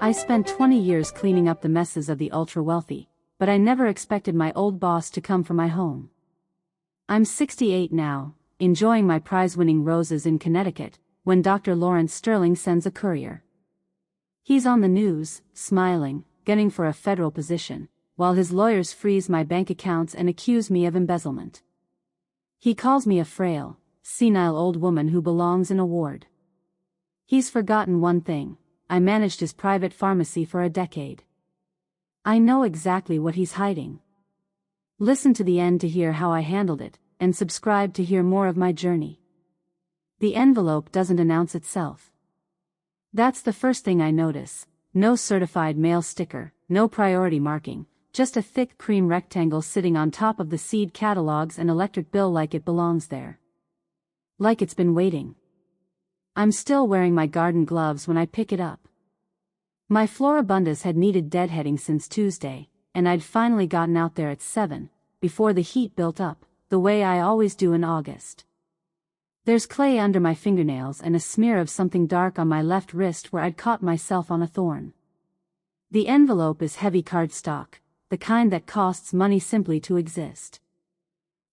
I spent 20 years cleaning up the messes of the ultra-wealthy, but I never expected my old boss to come for my home. I'm 68 now, enjoying my prize-winning roses in Connecticut, when Dr. Lawrence Sterling sends a courier. He's on the news, smiling, gunning for a federal position, while his lawyers freeze my bank accounts and accuse me of embezzlement. He calls me a frail, senile old woman who belongs in a ward. He's forgotten one thing: I managed his private pharmacy for a decade. I know exactly what he's hiding. Listen to the end to hear how I handled it, and subscribe to hear more of my journey. The envelope doesn't announce itself. That's the first thing I notice: no certified mail sticker, no priority marking, just a thick cream rectangle sitting on top of the seed catalogs and electric bill like it belongs there. Like it's been waiting. I'm still wearing my garden gloves when I pick it up. My floribundas had needed deadheading since Tuesday, and I'd finally gotten out there at 7, before the heat built up, the way I always do in August. There's clay under my fingernails and a smear of something dark on my left wrist where I'd caught myself on a thorn. The envelope is heavy cardstock, the kind that costs money simply to exist.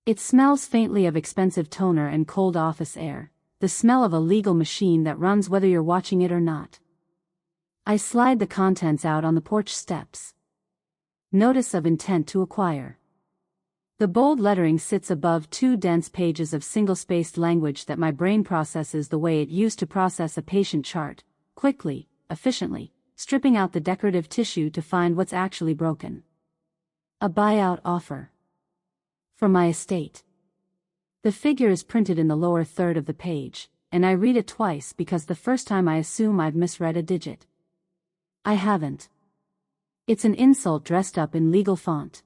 It smells faintly of expensive toner and cold office air, the smell of a legal machine that runs whether you're watching it or not. I slide the contents out on the porch steps. Notice of intent to acquire. The bold lettering sits above 2 dense pages of single-spaced language that my brain processes the way it used to process a patient chart, quickly, efficiently, stripping out the decorative tissue to find what's actually broken. A buyout offer. For my estate. The figure is printed in the lower third of the page, and I read it twice because the first time I assume I've misread a digit. I haven't. It's an insult dressed up in legal font.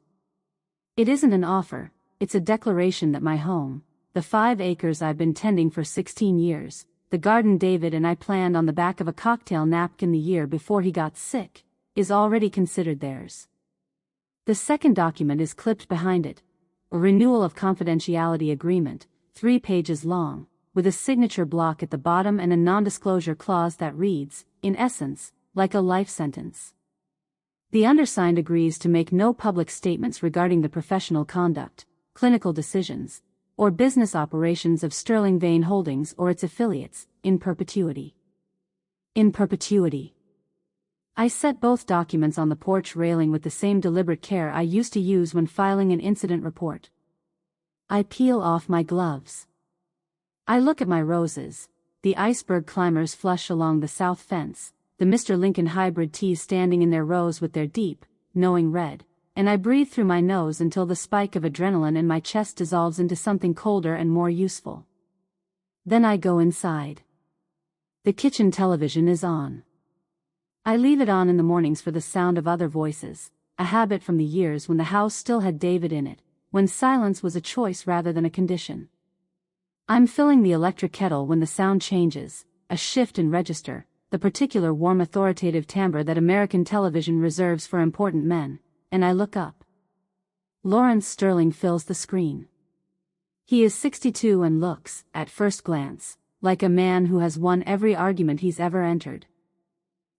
It isn't an offer, it's a declaration that my home, the 5 acres I've been tending for 16 years, the garden David and I planned on the back of a cocktail napkin the year before he got sick, is already considered theirs. The second document is clipped behind it, a renewal of confidentiality agreement, 3 pages long, with a signature block at the bottom and a non-disclosure clause that reads, in essence, like a life sentence. The undersigned agrees to make no public statements regarding the professional conduct, clinical decisions, or business operations of Sterling Vane Holdings or its affiliates, in perpetuity. In perpetuity. I set both documents on the porch railing with the same deliberate care I used to use when filing an incident report. I peel off my gloves. I look at my roses, the iceberg climbers flush along the south fence, the Mr. Lincoln hybrid teas standing in their rows with their deep, knowing red, and I breathe through my nose until the spike of adrenaline in my chest dissolves into something colder and more useful. Then I go inside. The kitchen television is on. I leave it on in the mornings for the sound of other voices, a habit from the years when the house still had David in it, when silence was a choice rather than a condition. I'm filling the electric kettle when the sound changes, a shift in register, the particular warm authoritative timbre that American television reserves for important men, and I look up. Lawrence Sterling fills the screen. He is 62 and looks, at first glance, like a man who has won every argument he's ever entered.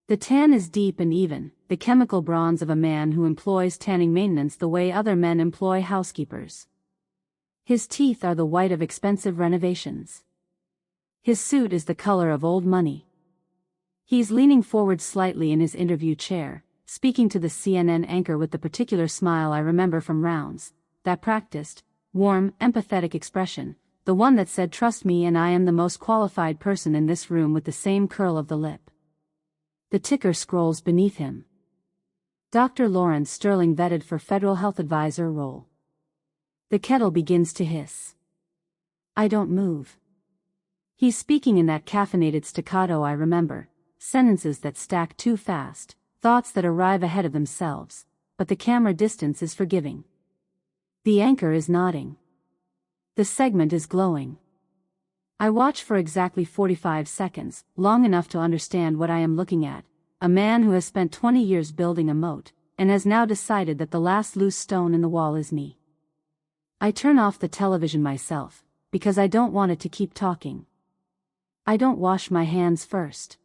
The tan is deep and even, the chemical bronze of a man who employs tanning maintenance the way other men employ housekeepers. His teeth are the white of expensive renovations. His suit is the color of old money. He's leaning forward slightly in his interview chair, speaking to the CNN anchor with the particular smile I remember from rounds, that practiced, warm, empathetic expression, the one that said trust me and I am the most qualified person in this room, with the same curl of the lip. The ticker scrolls beneath him. Dr. Lawrence Sterling vetted for federal health advisor role. The kettle begins to hiss. I don't move. He's speaking in that caffeinated staccato I remember, sentences that stack too fast, thoughts that arrive ahead of themselves, but the camera distance is forgiving. The anchor is nodding. The segment is glowing. I watch for exactly 45 seconds, long enough to understand what I am looking at, a man who has spent 20 years building a moat, and has now decided that the last loose stone in the wall is me. I turn off the television myself, because I don't want it to keep talking. I don't wash my hands first.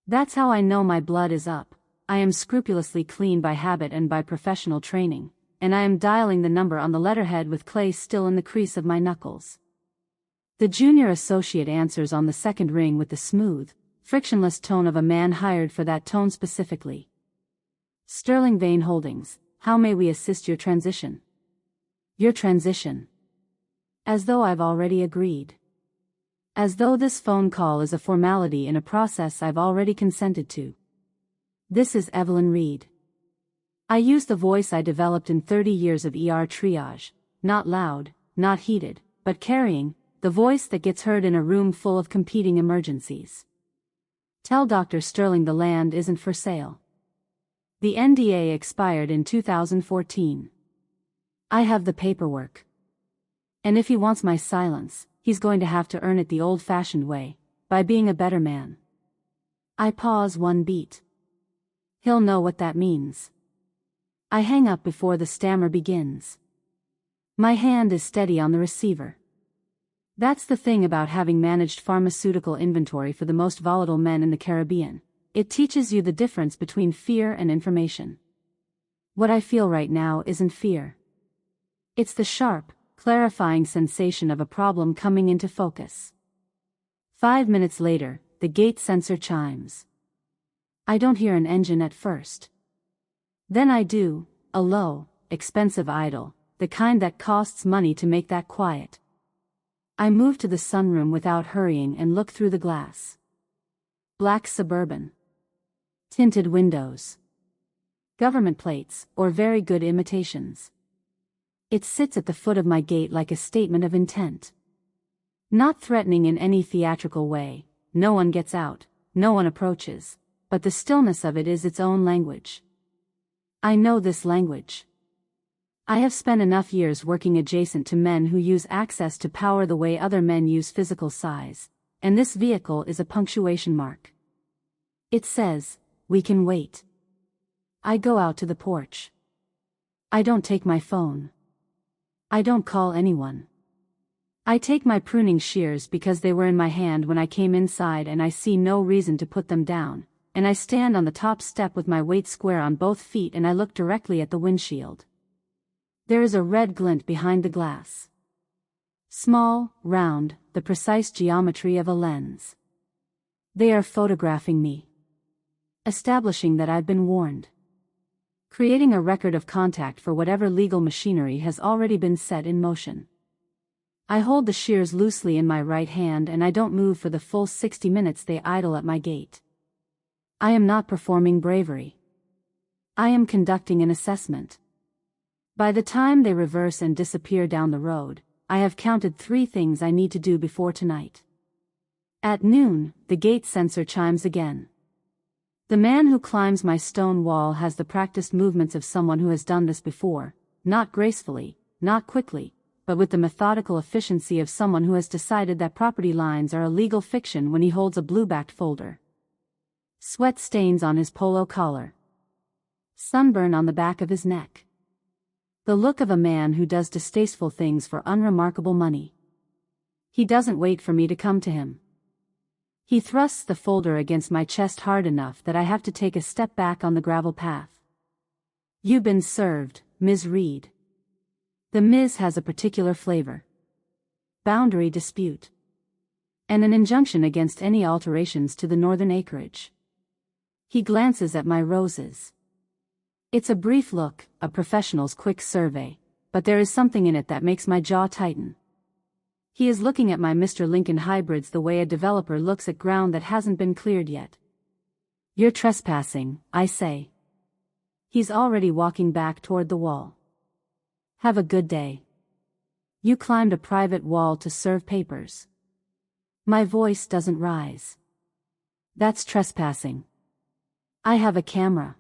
That's how I know my blood is up. I am scrupulously clean by habit and by professional training, and I am dialing the number on the letterhead with clay still in the crease of my knuckles. The junior associate answers on the second ring with the smooth, frictionless tone of a man hired for that tone specifically. Sterling Vane Holdings, how may we assist your transition? Your transition. As though I've already agreed. As though this phone call is a formality in a process I've already consented to. This is Evelyn Reed. I use the voice I developed in 30 years of ER triage, not loud, not heated, but carrying, the voice that gets heard in a room full of competing emergencies. Tell Dr. Sterling the land isn't for sale. The NDA expired in 2014. I have the paperwork. And if he wants my silence, he's going to have to earn it the old-fashioned way, by being a better man. I pause one beat. He'll know what that means. I hang up before the stammer begins. My hand is steady on the receiver. That's the thing about having managed pharmaceutical inventory for the most volatile men in the Caribbean. It teaches you the difference between fear and information. What I feel right now isn't fear. It's the sharp, clarifying sensation of a problem coming into focus. 5 minutes later, the gate sensor chimes. I don't hear an engine at first. Then I do, a low, expensive idle, the kind that costs money to make that quiet. I move to the sunroom without hurrying and look through the glass. Black Suburban. Tinted windows. Government plates, or very good imitations. It sits at the foot of my gate like a statement of intent. Not threatening in any theatrical way, no one gets out, no one approaches, but the stillness of it is its own language. I know this language. I have spent enough years working adjacent to men who use access to power the way other men use physical size, and this vehicle is a punctuation mark. It says, "We can wait." I go out to the porch. I don't take my phone. I don't call anyone. I take my pruning shears because they were in my hand when I came inside and I see no reason to put them down, and I stand on the top step with my weight square on both feet and I look directly at the windshield. There is a red glint behind the glass. Small, round, the precise geometry of a lens. They are photographing me. Establishing that I've been warned. Creating a record of contact for whatever legal machinery has already been set in motion. I hold the shears loosely in my right hand and I don't move for the full 60 minutes they idle at my gate. I am not performing bravery. I am conducting an assessment. By the time they reverse and disappear down the road, I have counted 3 things I need to do before tonight. At noon, the gate sensor chimes again. The man who climbs my stone wall has the practiced movements of someone who has done this before, not gracefully, not quickly, but with the methodical efficiency of someone who has decided that property lines are a legal fiction when he holds a blue-backed folder. Sweat stains on his polo collar. Sunburn on the back of his neck. The look of a man who does distasteful things for unremarkable money. He doesn't wait for me to come to him. He thrusts the folder against my chest hard enough that I have to take a step back on the gravel path. You've been served, Ms. Reed. The Ms. has a particular flavor. Boundary dispute. And an injunction against any alterations to the northern acreage. He glances at my roses. It's a brief look, a professional's quick survey, but there is something in it that makes my jaw tighten. He is looking at my Mr. Lincoln hybrids the way a developer looks at ground that hasn't been cleared yet. You're trespassing, I say. He's already walking back toward the wall. Have a good day. You climbed a private wall to serve papers. My voice doesn't rise. That's trespassing. I have a camera.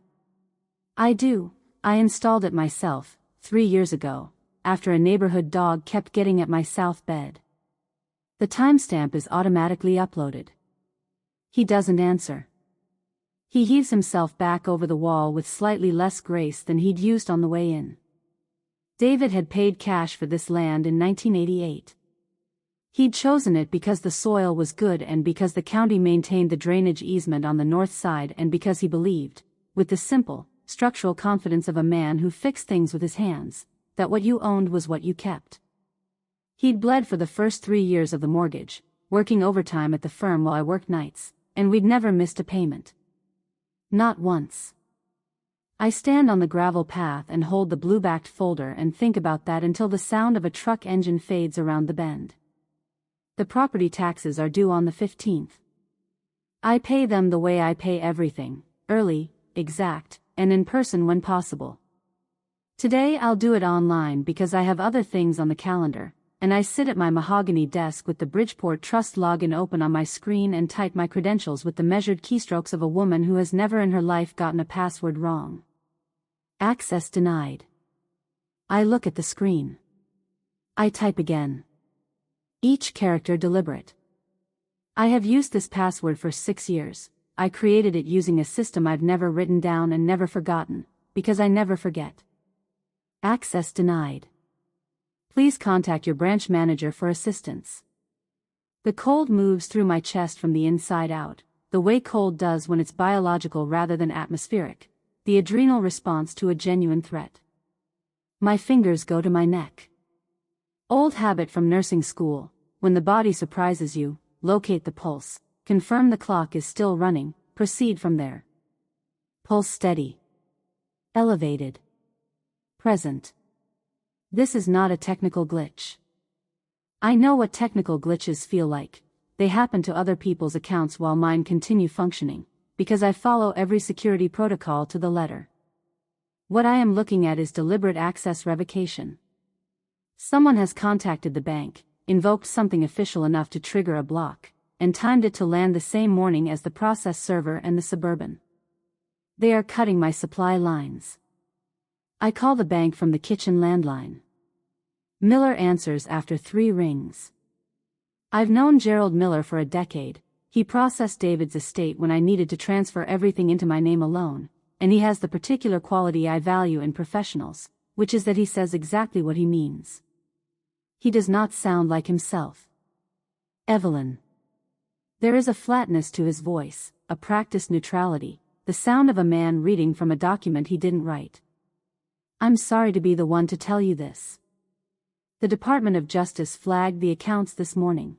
I do. I installed it myself, 3 years ago, after a neighborhood dog kept getting at my south bed. The timestamp is automatically uploaded. He doesn't answer. He heaves himself back over the wall with slightly less grace than he'd used on the way in. David had paid cash for this land in 1988. He'd chosen it because the soil was good and because the county maintained the drainage easement on the north side and because he believed, with the simple, structural confidence of a man who fixed things with his hands, that what you owned was what you kept. He'd bled for the first 3 years of the mortgage, working overtime at the firm while I worked nights, and we'd never missed a payment. Not once. I stand on the gravel path and hold the blue-backed folder and think about that until the sound of a truck engine fades around the bend. The property taxes are due on the 15th. I pay them the way I pay everything, early, exact, and in person when possible. Today I'll do it online because I have other things on the calendar, and I sit at my mahogany desk with the Bridgeport Trust login open on my screen and type my credentials with the measured keystrokes of a woman who has never in her life gotten a password wrong. Access denied. I look at the screen. I type again. Each character deliberate. I have used this password for 6 years. I created it using a system I've never written down and never forgotten, because I never forget. Access denied. Please contact your branch manager for assistance. The cold moves through my chest from the inside out, the way cold does when it's biological rather than atmospheric, the adrenal response to a genuine threat. My fingers go to my neck. Old habit from nursing school, when the body surprises you, locate the pulse, confirm the clock is still running, proceed from there. Pulse steady. Elevated. Present. This is not a technical glitch. I know what technical glitches feel like. They happen to other people's accounts while mine continue functioning, because I follow every security protocol to the letter. What I am looking at is deliberate access revocation. Someone has contacted the bank, invoked something official enough to trigger a block, and timed it to land the same morning as the process server and the Suburban. They are cutting my supply lines. I call the bank from the kitchen landline. Miller answers after 3 rings. I've known Gerald Miller for a decade. He processed David's estate when I needed to transfer everything into my name alone, and he has the particular quality I value in professionals, which is that he says exactly what he means. He does not sound like himself. Evelyn. There is a flatness to his voice, a practiced neutrality, the sound of a man reading from a document he didn't write. I'm sorry to be the one to tell you this. The Department of Justice flagged the accounts this morning.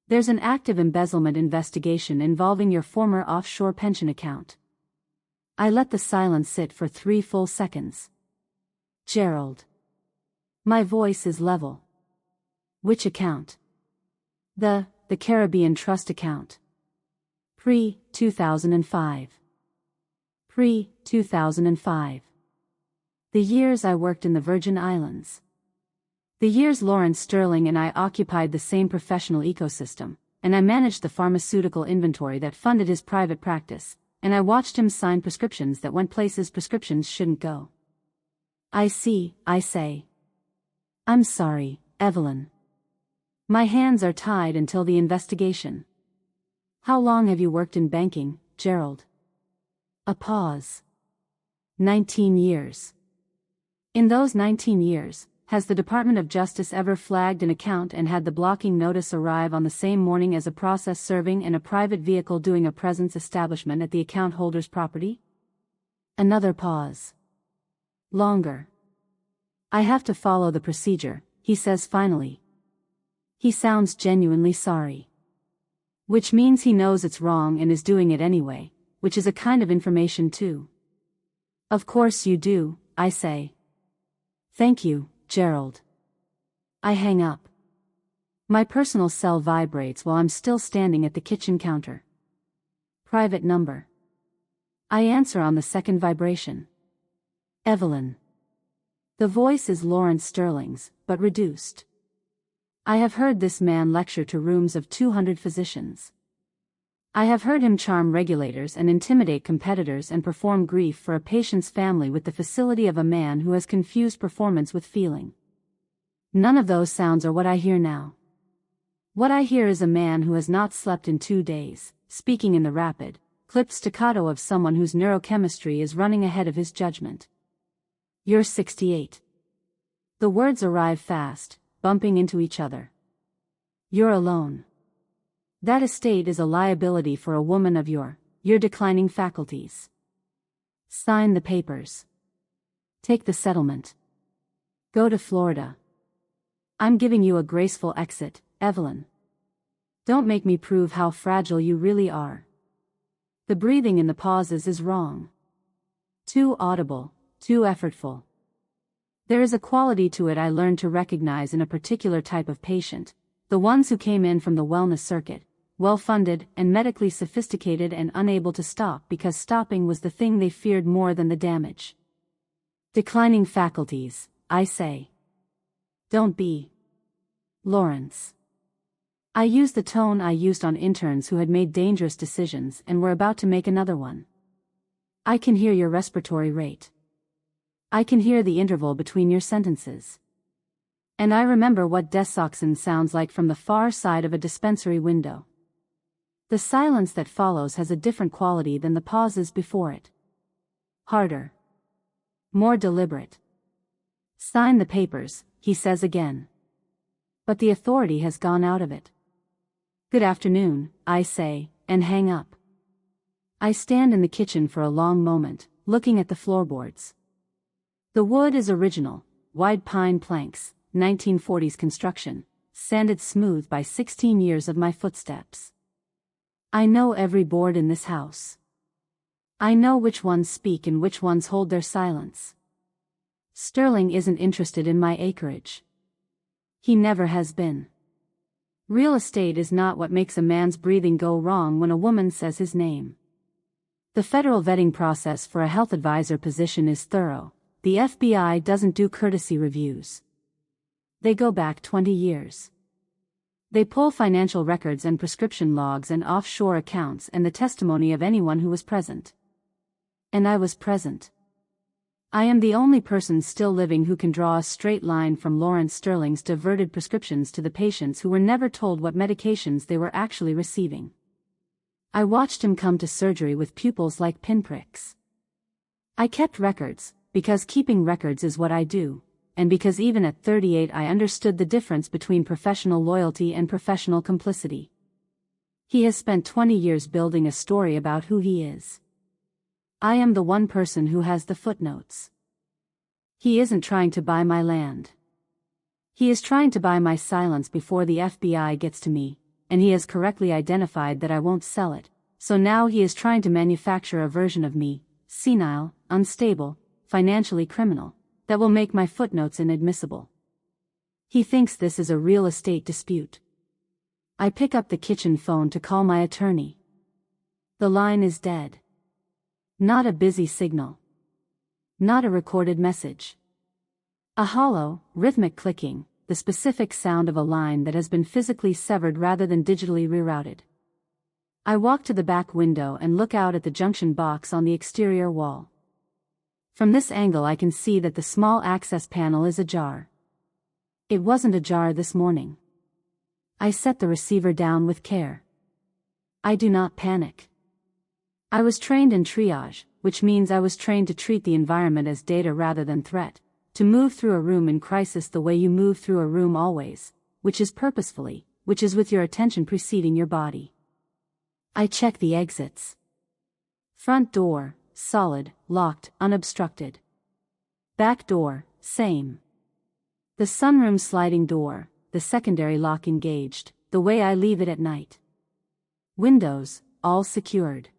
There's an active embezzlement investigation involving your former offshore pension account. I let the silence sit for 3 full seconds. Gerald. My voice is level. Which account? The Caribbean Trust account. Pre-2005. Pre-2005. The years I worked in the Virgin Islands. The years Lawrence Sterling and I occupied the same professional ecosystem, and I managed the pharmaceutical inventory that funded his private practice, and I watched him sign prescriptions that went places prescriptions shouldn't go. I see, I say. I'm sorry, Evelyn. My hands are tied until the investigation. How long have you worked in banking, Gerald? A pause. 19 years. In those 19 years, has the Department of Justice ever flagged an account and had the blocking notice arrive on the same morning as a process serving and a private vehicle doing a presence establishment at the account holder's property? Another pause. Longer. I have to follow the procedure, he says finally. He sounds genuinely sorry. Which means he knows it's wrong and is doing it anyway, which is a kind of information too. Of course you do, I say. Thank you, Gerald. I hang up. My personal cell vibrates while I'm still standing at the kitchen counter. Private number. I answer on the second vibration. Evelyn. The voice is Lawrence Sterling's, but reduced. I have heard this man lecture to rooms of 200 physicians. I have heard him charm regulators and intimidate competitors and perform grief for a patient's family with the facility of a man who has confused performance with feeling. None of those sounds are what I hear now. What I hear is a man who has not slept in 2 days, speaking in the rapid, clipped staccato of someone whose neurochemistry is running ahead of his judgment. You're 68. The words arrive fast, bumping into each other. You're alone. That estate is a liability for a woman of your declining faculties. Sign the papers. Take the settlement. Go to Florida. I'm giving you a graceful exit, Evelyn. Don't make me prove how fragile you really are. The breathing in the pauses is wrong. Too audible, too effortful. There is a quality to it I learned to recognize in a particular type of patient, the ones who came in from the wellness circuit, well-funded and medically sophisticated and unable to stop because stopping was the thing they feared more than the damage. Declining faculties, I say. Don't be. Lawrence. I used the tone I used on interns who had made dangerous decisions and were about to make another one. I can hear your respiratory rate. I can hear the interval between your sentences. And I remember what desoxin sounds like from the far side of a dispensary window. The silence that follows has a different quality than the pauses before it. Harder. More deliberate. Sign the papers, he says again. But the authority has gone out of it. Good afternoon, I say, and hang up. I stand in the kitchen for a long moment, looking at the floorboards. The wood is original, wide pine planks, 1940s construction, sanded smooth by 16 years of my footsteps. I know every board in this house. I know which ones speak and which ones hold their silence. Sterling isn't interested in my acreage. He never has been. Real estate is not what makes a man's breathing go wrong when a woman says his name. The federal vetting process for a health advisor position is thorough. The FBI doesn't do courtesy reviews. They go back 20 years. They pull financial records and prescription logs and offshore accounts and the testimony of anyone who was present. And I was present. I am the only person still living who can draw a straight line from Lawrence Sterling's diverted prescriptions to the patients who were never told what medications they were actually receiving. I watched him come to surgery with pupils like pinpricks. I kept records, because keeping records is what I do, and because even at 38 I understood the difference between professional loyalty and professional complicity. He has spent 20 years building a story about who he is. I am the one person who has the footnotes. He isn't trying to buy my land. He is trying to buy my silence before the FBI gets to me, and he has correctly identified that I won't sell it, so now he is trying to manufacture a version of me, senile, unstable, financially criminal, that will make my footnotes inadmissible. He thinks this is a real estate dispute. I pick up the kitchen phone to call my attorney. The line is dead. Not a busy signal. Not a recorded message. A hollow, rhythmic clicking, the specific sound of a line that has been physically severed rather than digitally rerouted. I walk to the back window and look out at the junction box on the exterior wall. From this angle I can see that the small access panel is ajar. It wasn't ajar this morning. I set the receiver down with care. I do not panic. I was trained in triage, which means I was trained to treat the environment as data rather than threat, to move through a room in crisis the way you move through a room always, which is purposefully, which is with your attention preceding your body. I check the exits. Front door, solid, locked, unobstructed. Back door, same. The sunroom sliding door, the secondary lock engaged, the way I leave it at night. Windows, all secured.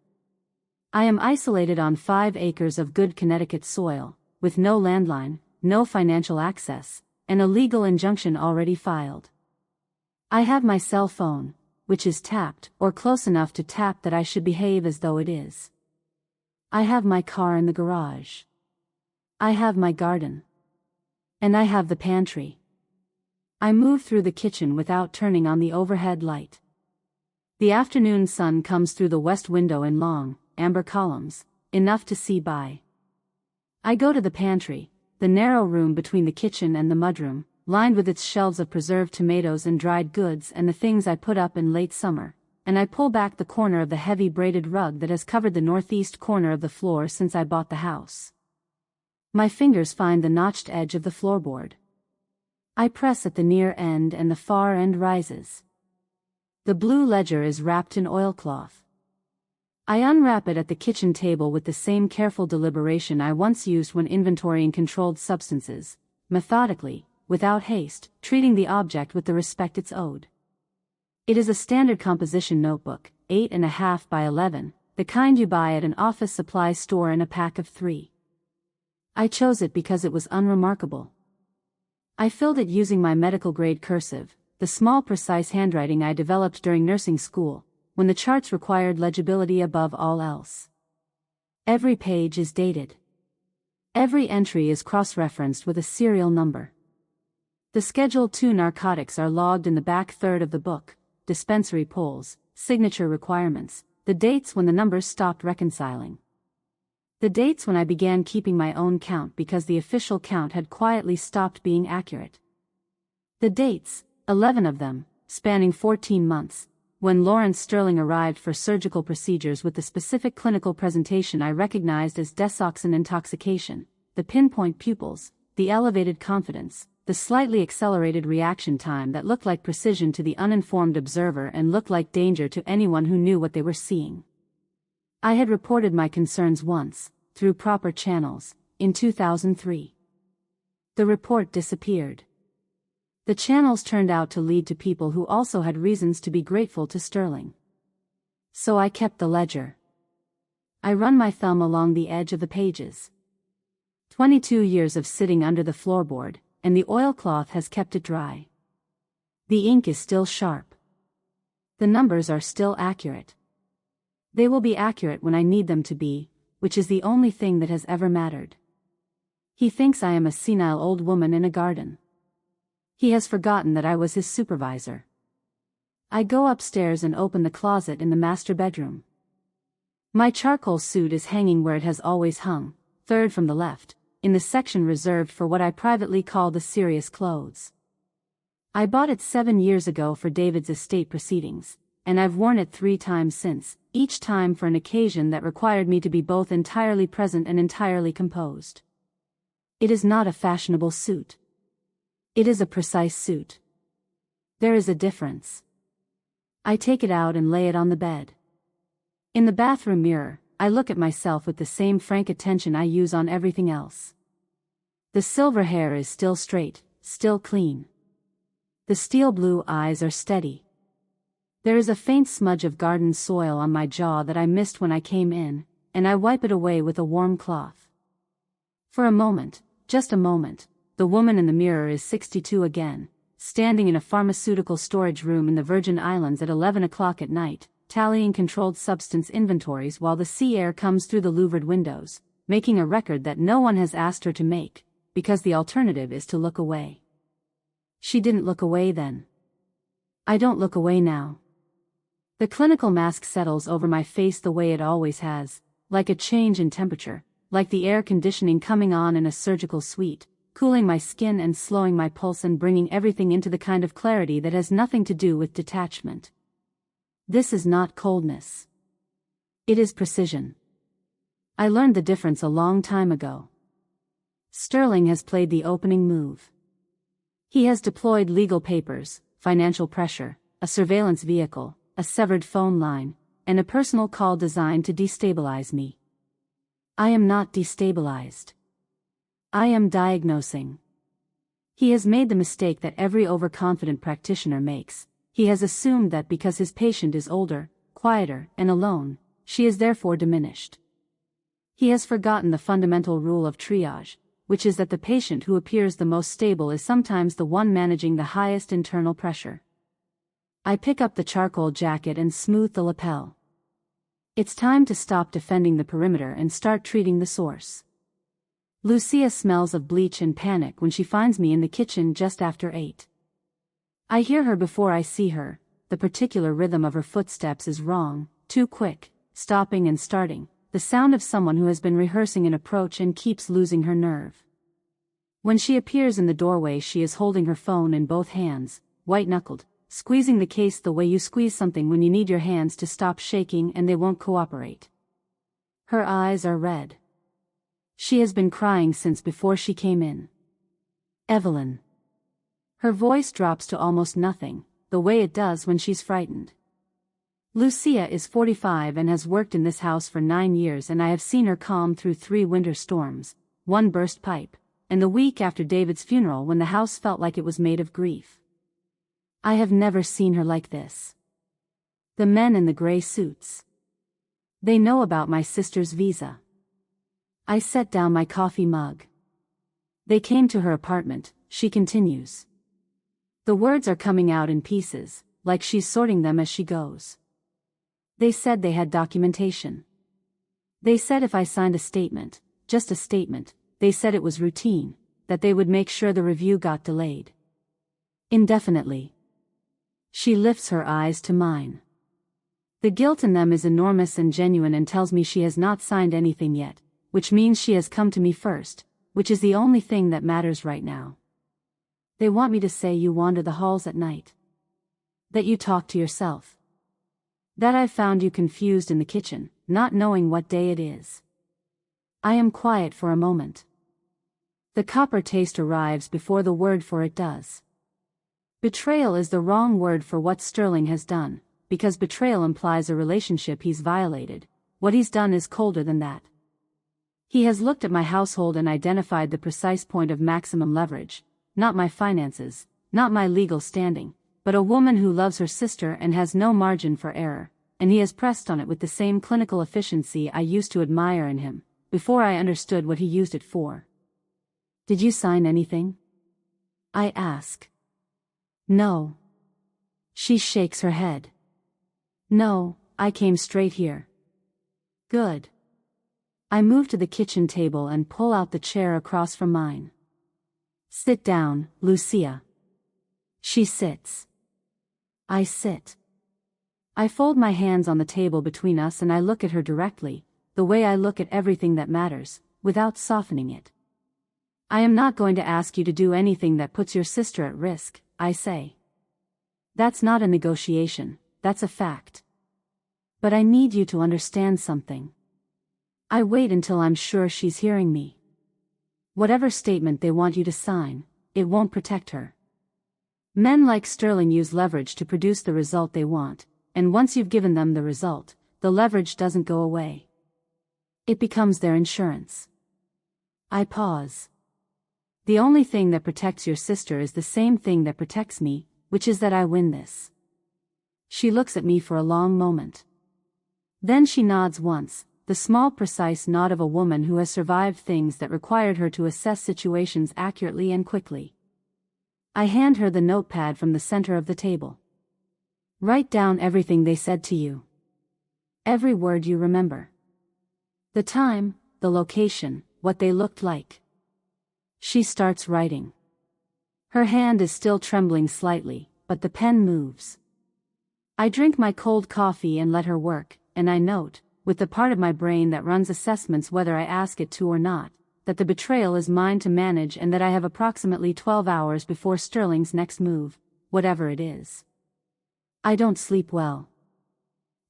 I am isolated on 5 acres of good Connecticut soil, with no landline, no financial access, and a legal injunction already filed. I have my cell phone, which is tapped, or close enough to tap that I should behave as though it is. I have my car in the garage. I have my garden. And I have the pantry. I move through the kitchen without turning on the overhead light. The afternoon sun comes through the west window in long, amber columns, enough to see by. I go to the pantry, the narrow room between the kitchen and the mudroom, lined with its shelves of preserved tomatoes and dried goods and the things I put up in late summer, and I pull back the corner of the heavy braided rug that has covered the northeast corner of the floor since I bought the house. My fingers find the notched edge of the floorboard. I press at the near end and the far end rises. The blue ledger is wrapped in oilcloth. I unwrap it at the kitchen table with the same careful deliberation I once used when inventorying controlled substances, methodically, without haste, treating the object with the respect it's owed. It is a standard composition notebook, 8.5 by 11, the kind you buy at an office supply store in a pack of 3. I chose it because it was unremarkable. I filled it using my medical-grade cursive, the small precise handwriting I developed during nursing school, when the charts required legibility above all else. Every page is dated. Every entry is cross-referenced with a serial number. The Schedule II narcotics are logged in the back third of the book, dispensary pulls, signature requirements, the dates when the numbers stopped reconciling. The dates when I began keeping my own count because the official count had quietly stopped being accurate. The dates, 11 of them, spanning 14 months, when Lawrence Sterling arrived for surgical procedures with the specific clinical presentation I recognized as desoxin intoxication, the pinpoint pupils, the elevated confidence, the slightly accelerated reaction time that looked like precision to the uninformed observer and looked like danger to anyone who knew what they were seeing. I had reported my concerns once, through proper channels, in 2003. The report disappeared. The channels turned out to lead to people who also had reasons to be grateful to Sterling. So I kept the ledger. I run my thumb along the edge of the pages. 22 years of sitting under the floorboard, and the oilcloth has kept it dry. The ink is still sharp. The numbers are still accurate. They will be accurate when I need them to be, which is the only thing that has ever mattered. He thinks I am a senile old woman in a garden. He has forgotten that I was his supervisor. I go upstairs and open the closet in the master bedroom. My charcoal suit is hanging where it has always hung, third from the left, in the section reserved for what I privately call the serious clothes. I bought it 7 years ago for David's estate proceedings, and I've worn it 3 times since, each time for an occasion that required me to be both entirely present and entirely composed. It is not a fashionable suit. It is a precise suit. There is a difference. I take it out and lay it on the bed. In the bathroom mirror, I look at myself with the same frank attention I use on everything else. The silver hair is still straight, still clean. The steel blue eyes are steady. There is a faint smudge of garden soil on my jaw that I missed when I came in, and I wipe it away with a warm cloth. For a moment, just a moment, the woman in the mirror is 62 again, standing in a pharmaceutical storage room in the Virgin Islands at 11 o'clock at night, tallying controlled substance inventories while the sea air comes through the louvered windows, making a record that no one has asked her to make, because the alternative is to look away. She didn't look away then. I don't look away now. The clinical mask settles over my face the way it always has, like a change in temperature, like the air conditioning coming on in a surgical suite, cooling my skin and slowing my pulse and bringing everything into the kind of clarity that has nothing to do with detachment. This is not coldness. It is precision. I learned the difference a long time ago. Sterling has played the opening move. He has deployed legal papers, financial pressure, a surveillance vehicle, a severed phone line, and a personal call designed to destabilize me. I am not destabilized. I am diagnosing. He has made the mistake that every overconfident practitioner makes. He has assumed that because his patient is older, quieter, and alone, she is therefore diminished. He has forgotten the fundamental rule of triage, which is that the patient who appears the most stable is sometimes the one managing the highest internal pressure. I pick up the charcoal jacket and smooth the lapel. It's time to stop defending the perimeter and start treating the source. Lucia smells of bleach and panic when she finds me in the kitchen just after 8. I hear her before I see her. The particular rhythm of her footsteps is wrong, too quick, stopping and starting, the sound of someone who has been rehearsing an approach and keeps losing her nerve. When she appears in the doorway, she is holding her phone in both hands, white-knuckled, squeezing the case the way you squeeze something when you need your hands to stop shaking and they won't cooperate. Her eyes are red. She has been crying since before she came in. Evelyn. Her voice drops to almost nothing, the way it does when she's frightened. Lucia is 45 and has worked in this house for 9 years, and I have seen her calm through 3 winter storms, 1 burst pipe, and the week after David's funeral when the house felt like it was made of grief. I have never seen her like this. The men in the gray suits. They know about my sister's visa. I set down my coffee mug. They came to her apartment, she continues. The words are coming out in pieces, like she's sorting them as she goes. They said they had documentation. They said if I signed a statement, just a statement, they said it was routine, that they would make sure the review got delayed indefinitely. She lifts her eyes to mine. The guilt in them is enormous and genuine, and tells me she has not signed anything yet, which means she has come to me first, which is the only thing that matters right now. They want me to say you wander the halls at night. That you talk to yourself. That I've found you confused in the kitchen, not knowing what day it is. I am quiet for a moment. The copper taste arrives before the word for it does. Betrayal is the wrong word for what Sterling has done, because betrayal implies a relationship he's violated. What he's done is colder than that. He has looked at my household and identified the precise point of maximum leverage, not my finances, not my legal standing, but a woman who loves her sister and has no margin for error, and he has pressed on it with the same clinical efficiency I used to admire in him, before I understood what he used it for. Did you sign anything? I ask. No. She shakes her head. No, I came straight here. Good. I move to the kitchen table and pull out the chair across from mine. Sit down, Lucia. She sits. I sit. I fold my hands on the table between us and I look at her directly, the way I look at everything that matters, without softening it. I am not going to ask you to do anything that puts your sister at risk, I say. That's not a negotiation, that's a fact. But I need you to understand something. I wait until I'm sure she's hearing me. Whatever statement they want you to sign, it won't protect her. Men like Sterling use leverage to produce the result they want, and once you've given them the result, the leverage doesn't go away. It becomes their insurance. I pause. The only thing that protects your sister is the same thing that protects me, which is that I win this. She looks at me for a long moment. Then she nods once, the small precise nod of a woman who has survived things that required her to assess situations accurately and quickly. I hand her the notepad from the center of the table. Write down everything they said to you. Every word you remember. The time, the location, what they looked like. She starts writing. Her hand is still trembling slightly, but the pen moves. I drink my cold coffee and let her work, and I note, with the part of my brain that runs assessments whether I ask it to or not, that the betrayal is mine to manage and that I have approximately 12 hours before Sterling's next move, whatever it is. I don't sleep well.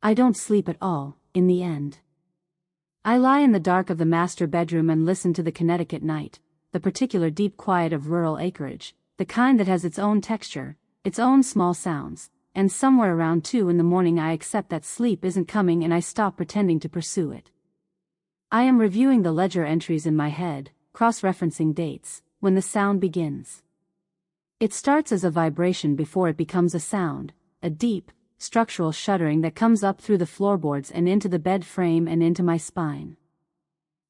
I don't sleep at all, in the end. I lie in the dark of the master bedroom and listen to the Connecticut night, the particular deep quiet of rural acreage, the kind that has its own texture, its own small sounds, and somewhere around 2 in the morning I accept that sleep isn't coming and I stop pretending to pursue it. I am reviewing the ledger entries in my head, cross-referencing dates, when the sound begins. It starts as a vibration before it becomes a sound, a deep, structural shuddering that comes up through the floorboards and into the bed frame and into my spine.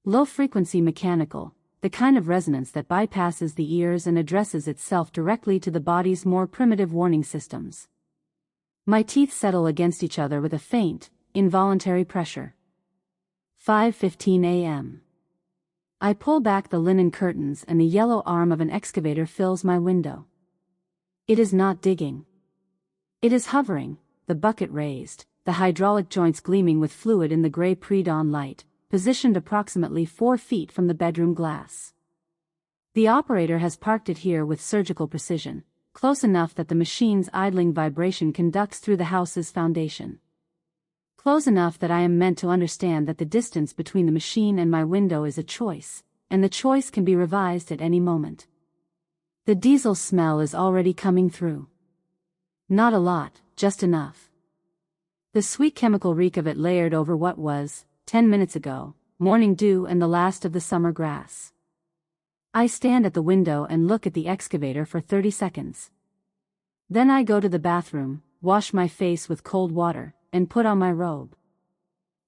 Low-frequency mechanical, the kind of resonance that bypasses the ears and addresses itself directly to the body's more primitive warning systems. My teeth settle against each other with a faint, involuntary pressure. 5:15 a.m. I pull back the linen curtains and the yellow arm of an excavator fills my window. It is not digging. It is hovering, the bucket raised, the hydraulic joints gleaming with fluid in the gray pre-dawn light, positioned approximately 4 feet from the bedroom glass. The operator has parked it here with surgical precision, close enough that the machine's idling vibration conducts through the house's foundation. Close enough that I am meant to understand that the distance between the machine and my window is a choice, and the choice can be revised at any moment. The diesel smell is already coming through. Not a lot, just enough. The sweet chemical reek of it layered over what was, 10 minutes ago, morning dew and the last of the summer grass. I stand at the window and look at the excavator for 30 seconds. Then I go to the bathroom, wash my face with cold water, and put on my robe.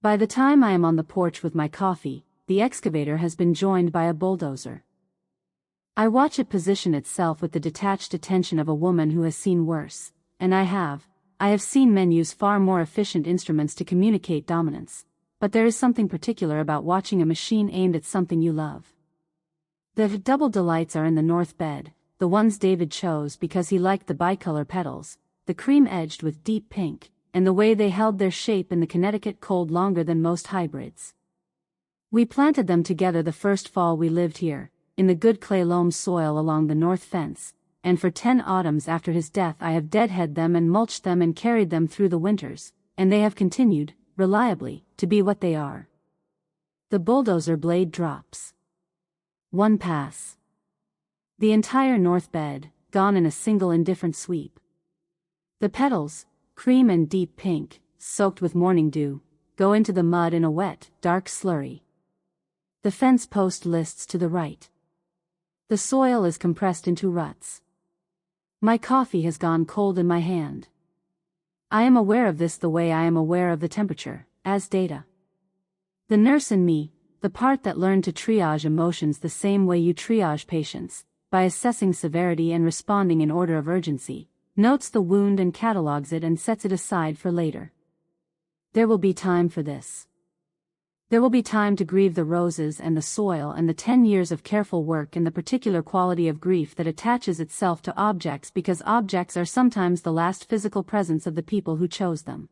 By the time I am on the porch with my coffee, the excavator has been joined by a bulldozer. I watch it position itself with the detached attention of a woman who has seen worse, and I have seen men use far more efficient instruments to communicate dominance, but there is something particular about watching a machine aimed at something you love. The double delights are in the north bed, the ones David chose because he liked the bicolor petals, the cream-edged with deep pink, and the way they held their shape in the Connecticut cold longer than most hybrids. We planted them together the first fall we lived here, in the good clay loam soil along the north fence, and for 10 autumns after his death I have deadhead them and mulched them and carried them through the winters, and they have continued, reliably, to be what they are. The bulldozer blade drops. One pass. The entire north bed, gone in a single indifferent sweep. The petals, cream and deep pink, soaked with morning dew, go into the mud in a wet, dark slurry. The fence post lists to the right. The soil is compressed into ruts. My coffee has gone cold in my hand. I am aware of this the way I am aware of the temperature, as data. The nurse in me, the part that learned to triage emotions the same way you triage patients, by assessing severity and responding in order of urgency, notes the wound and catalogs it and sets it aside for later. There will be time for this. There will be time to grieve the roses and the soil and the 10 years of careful work and the particular quality of grief that attaches itself to objects because objects are sometimes the last physical presence of the people who chose them.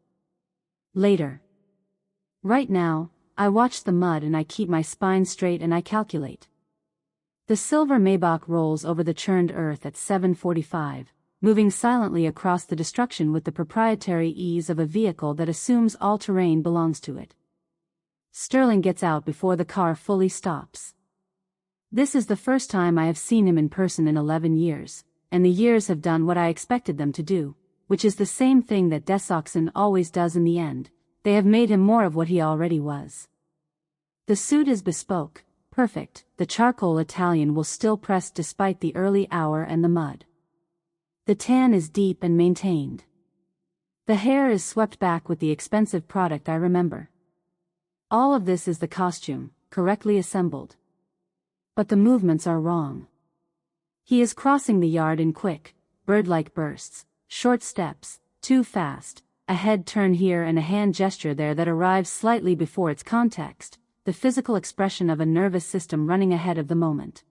Later. Right now, I watch the mud and I keep my spine straight and I calculate. The silver Maybach rolls over the churned earth at 7:45, moving silently across the destruction with the proprietary ease of a vehicle that assumes all terrain belongs to it. Sterling gets out before the car fully stops. This is the first time I have seen him in person in 11 years, and the years have done what I expected them to do, which is the same thing that Desoxin always does in the end. They have made him more of what he already was. The suit is bespoke, perfect, the charcoal Italian will still press despite the early hour and the mud. The tan is deep and maintained. The hair is swept back with the expensive product I remember. All of this is the costume, correctly assembled. But the movements are wrong. He is crossing the yard in quick, bird-like bursts, short steps, too fast, a head turn here and a hand gesture there that arrives slightly before its context, the physical expression of a nervous system running ahead of the moment.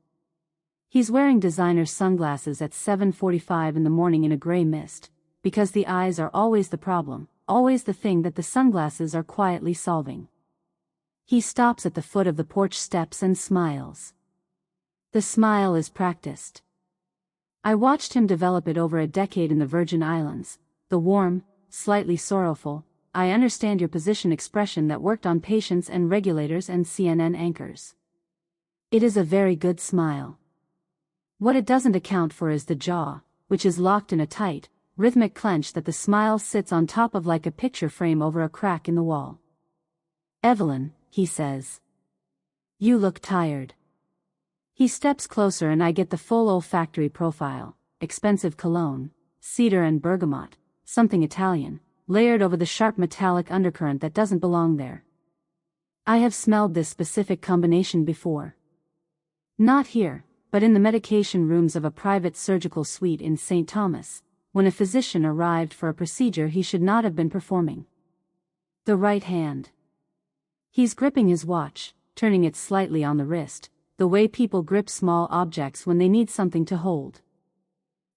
He's wearing designer sunglasses at 7:45 in the morning in a gray mist, because the eyes are always the problem, always the thing that the sunglasses are quietly solving. He stops at the foot of the porch steps and smiles. The smile is practiced. I watched him develop it over a decade in the Virgin Islands, the warm, slightly sorrowful, I understand your position expression that worked on patients and regulators and CNN anchors. It is a very good smile. What it doesn't account for is the jaw, which is locked in a tight, rhythmic clench that the smile sits on top of like a picture frame over a crack in the wall. Evelyn, he says. You look tired. He steps closer and I get the full olfactory profile, expensive cologne, cedar and bergamot, something Italian, layered over the sharp metallic undercurrent that doesn't belong there. I have smelled this specific combination before. Not here, but in the medication rooms of a private surgical suite in St. Thomas, when a physician arrived for a procedure he should not have been performing. The right hand. He's gripping his watch, turning it slightly on the wrist, the way people grip small objects when they need something to hold.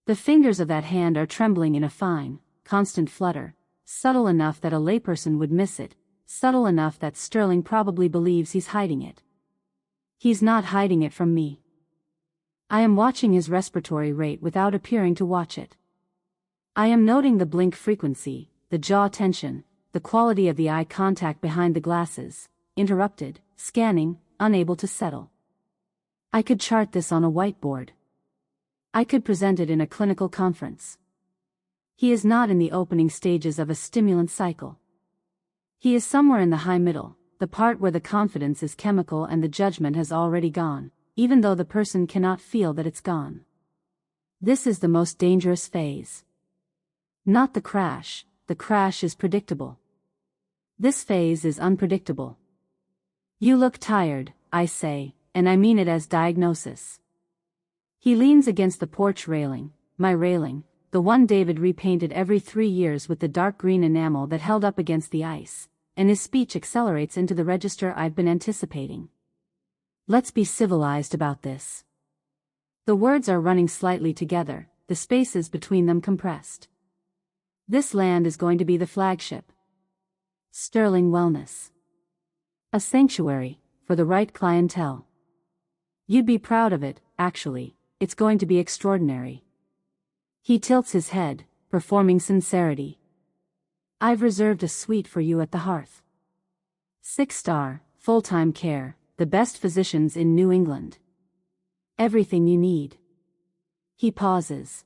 The fingers of that hand are trembling in a fine, constant flutter, subtle enough that a layperson would miss it, subtle enough that Sterling probably believes he's hiding it. He's not hiding it from me. I am watching his respiratory rate without appearing to watch it. I am noting the blink frequency, the jaw tension, the quality of the eye contact behind the glasses, interrupted, scanning, unable to settle. I could chart this on a whiteboard. I could present it in a clinical conference. He is not in the opening stages of a stimulant cycle. He is somewhere in the high middle, the part where the confidence is chemical and the judgment has already gone, even though the person cannot feel that it's gone. This is the most dangerous phase. Not the crash is predictable. This phase is unpredictable. You look tired, I say, and I mean it as diagnosis. He leans against the porch railing, my railing, the one David repainted every 3 years with the dark green enamel that held up against the ice, and his speech accelerates into the register I've been anticipating. Let's be civilized about this. The words are running slightly together, the spaces between them compressed. This land is going to be the flagship. Sterling Wellness. A sanctuary, for the right clientele. You'd be proud of it, actually, it's going to be extraordinary. He tilts his head, performing sincerity. I've reserved a suite for you at the Hearth. 6-star, full-time care, the best physicians in New England. Everything you need. He pauses.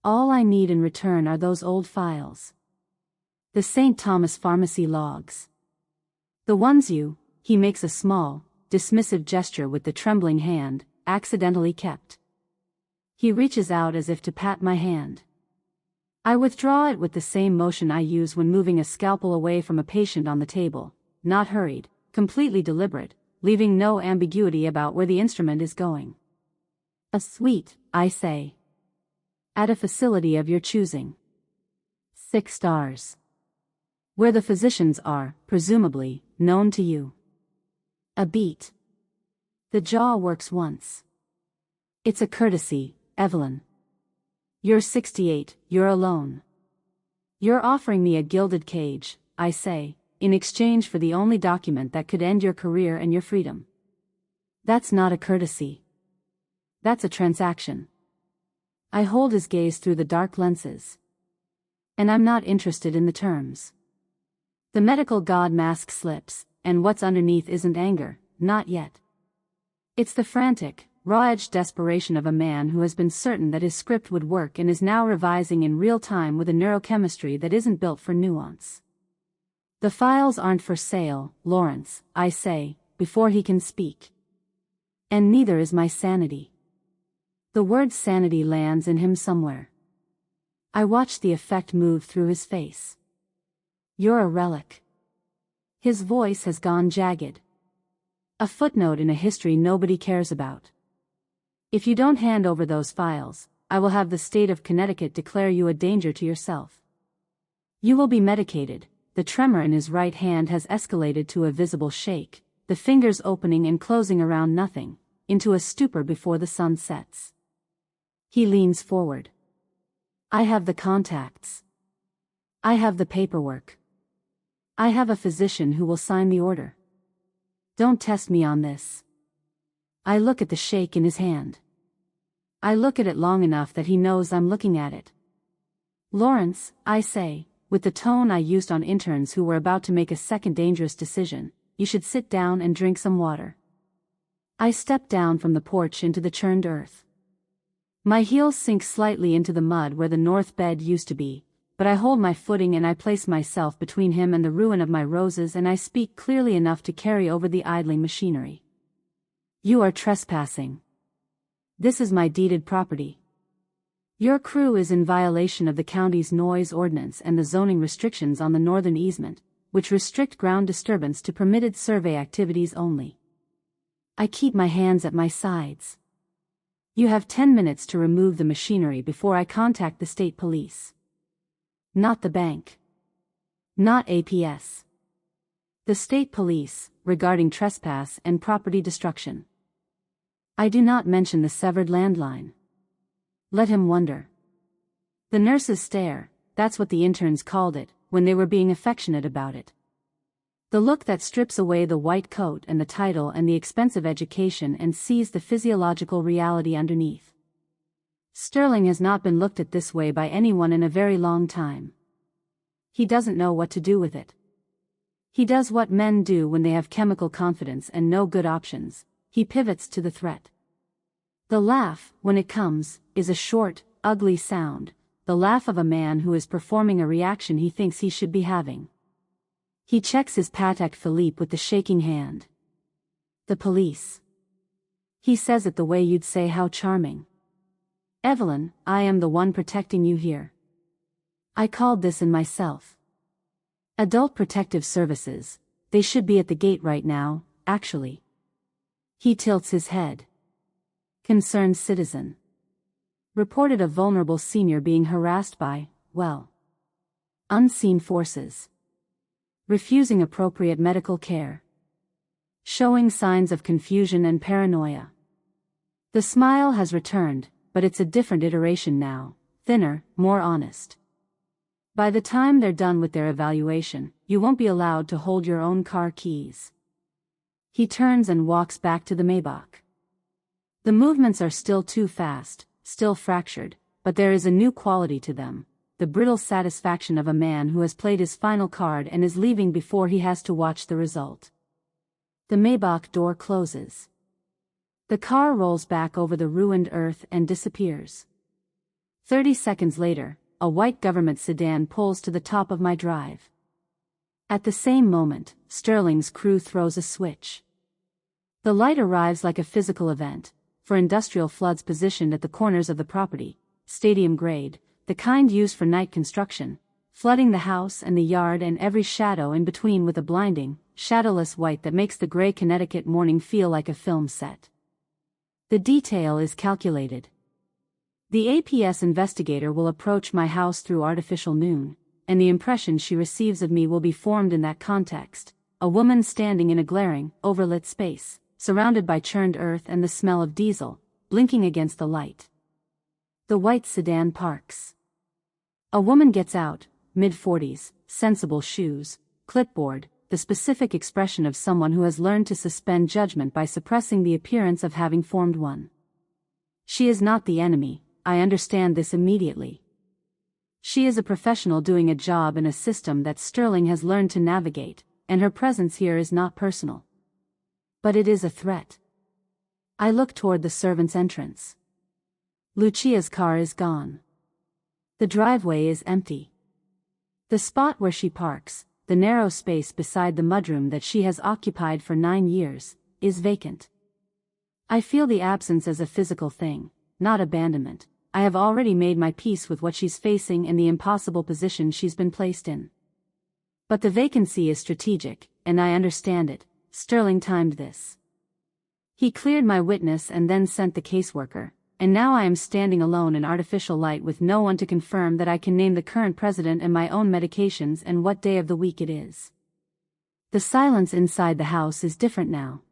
All I need in return are those old files. The St. Thomas Pharmacy logs. The ones he makes a small, dismissive gesture with the trembling hand, accidentally kept. He reaches out as if to pat my hand. I withdraw it with the same motion I use when moving a scalpel away from a patient on the table, not hurried, completely deliberate, leaving no ambiguity about where the instrument is going. A suite, I say. At a facility of your choosing. 6 stars. Where the physicians are, presumably, known to you. A beat. The jaw works once. It's a courtesy, Evelyn. You're 68, you're alone. You're offering me a gilded cage, I say, in exchange for the only document that could end your career and your freedom. That's not a courtesy. That's a transaction. I hold his gaze through the dark lenses. And I'm not interested in the terms. The medical god mask slips, and what's underneath isn't anger, not yet. It's the frantic, raw-edged desperation of a man who has been certain that his script would work and is now revising in real time with a neurochemistry that isn't built for nuance. The files aren't for sale, Lawrence, I say, before he can speak. And neither is my sanity. The word sanity lands in him somewhere. I watch the effect move through his face. You're a relic. His voice has gone jagged. A footnote in a history nobody cares about. If you don't hand over those files, I will have the state of Connecticut declare you a danger to yourself. You will be medicated. The tremor in his right hand has escalated to a visible shake, the fingers opening and closing around nothing, into a stupor before the sun sets. He leans forward. I have the contacts. I have the paperwork. I have a physician who will sign the order. Don't test me on this. I look at the shake in his hand. I look at it long enough that he knows I'm looking at it. Lawrence, I say, with the tone I used on interns who were about to make a second dangerous decision, you should sit down and drink some water. I step down from the porch into the churned earth. My heels sink slightly into the mud where the north bed used to be, but I hold my footing and I place myself between him and the ruin of my roses and I speak clearly enough to carry over the idling machinery. You are trespassing. This is my deeded property. Your crew is in violation of the county's noise ordinance and the zoning restrictions on the northern easement, which restrict ground disturbance to permitted survey activities only. I keep my hands at my sides. You have 10 minutes to remove the machinery before I contact the state police. Not the bank. Not APS. The state police, regarding trespass and property destruction. I do not mention the severed landline. Let him wonder. The nurses stare, that's what the interns called it, when they were being affectionate about it. The look that strips away the white coat and the title and the expensive education and sees the physiological reality underneath. Sterling has not been looked at this way by anyone in a very long time. He doesn't know what to do with it. He does what men do when they have chemical confidence and no good options. He pivots to the threat. The laugh, when it comes, is a short, ugly sound, the laugh of a man who is performing a reaction he thinks he should be having. He checks his Patek Philippe with the shaking hand. The police. He says it the way you'd say how charming. Evelyn, I am the one protecting you here. I called this in myself. Adult Protective Services, they should be at the gate right now, actually. He tilts his head. Concerned citizen. Reported a vulnerable senior being harassed by, well, unseen forces. Refusing appropriate medical care. Showing signs of confusion and paranoia. The smile has returned, but it's a different iteration now, thinner, more honest. By the time they're done with their evaluation, you won't be allowed to hold your own car keys. He turns and walks back to the Maybach. The movements are still too fast, still fractured, but there is a new quality to them, the brittle satisfaction of a man who has played his final card and is leaving before he has to watch the result. The Maybach door closes. The car rolls back over the ruined earth and disappears. 30 seconds later, a white government sedan pulls to the top of my drive. At the same moment, Sterling's crew throws a switch. The light arrives like a physical event, for industrial floods positioned at the corners of the property, stadium grade, the kind used for night construction, flooding the house and the yard and every shadow in between with a blinding, shadowless white that makes the gray Connecticut morning feel like a film set. The detail is calculated. The APS investigator will approach my house through artificial noon, and the impression she receives of me will be formed in that context, a woman standing in a glaring, overlit space, surrounded by churned earth and the smell of diesel, blinking against the light. The white sedan parks. A woman gets out, mid-40s, sensible shoes, clipboard, the specific expression of someone who has learned to suspend judgment by suppressing the appearance of having formed one. She is not the enemy, I understand this immediately. She is a professional doing a job in a system that Sterling has learned to navigate, and her presence here is not personal. But it is a threat. I look toward the servants' entrance. Lucia's car is gone. The driveway is empty. The spot where she parks, the narrow space beside the mudroom that she has occupied for 9 years, is vacant. I feel the absence as a physical thing, not abandonment. I have already made my peace with what she's facing and the impossible position she's been placed in. But the vacancy is strategic, and I understand it. Sterling timed this. He cleared my witness and then sent the caseworker, and now I am standing alone in artificial light with no one to confirm that I can name the current president and my own medications and what day of the week it is. The silence inside the house is different now.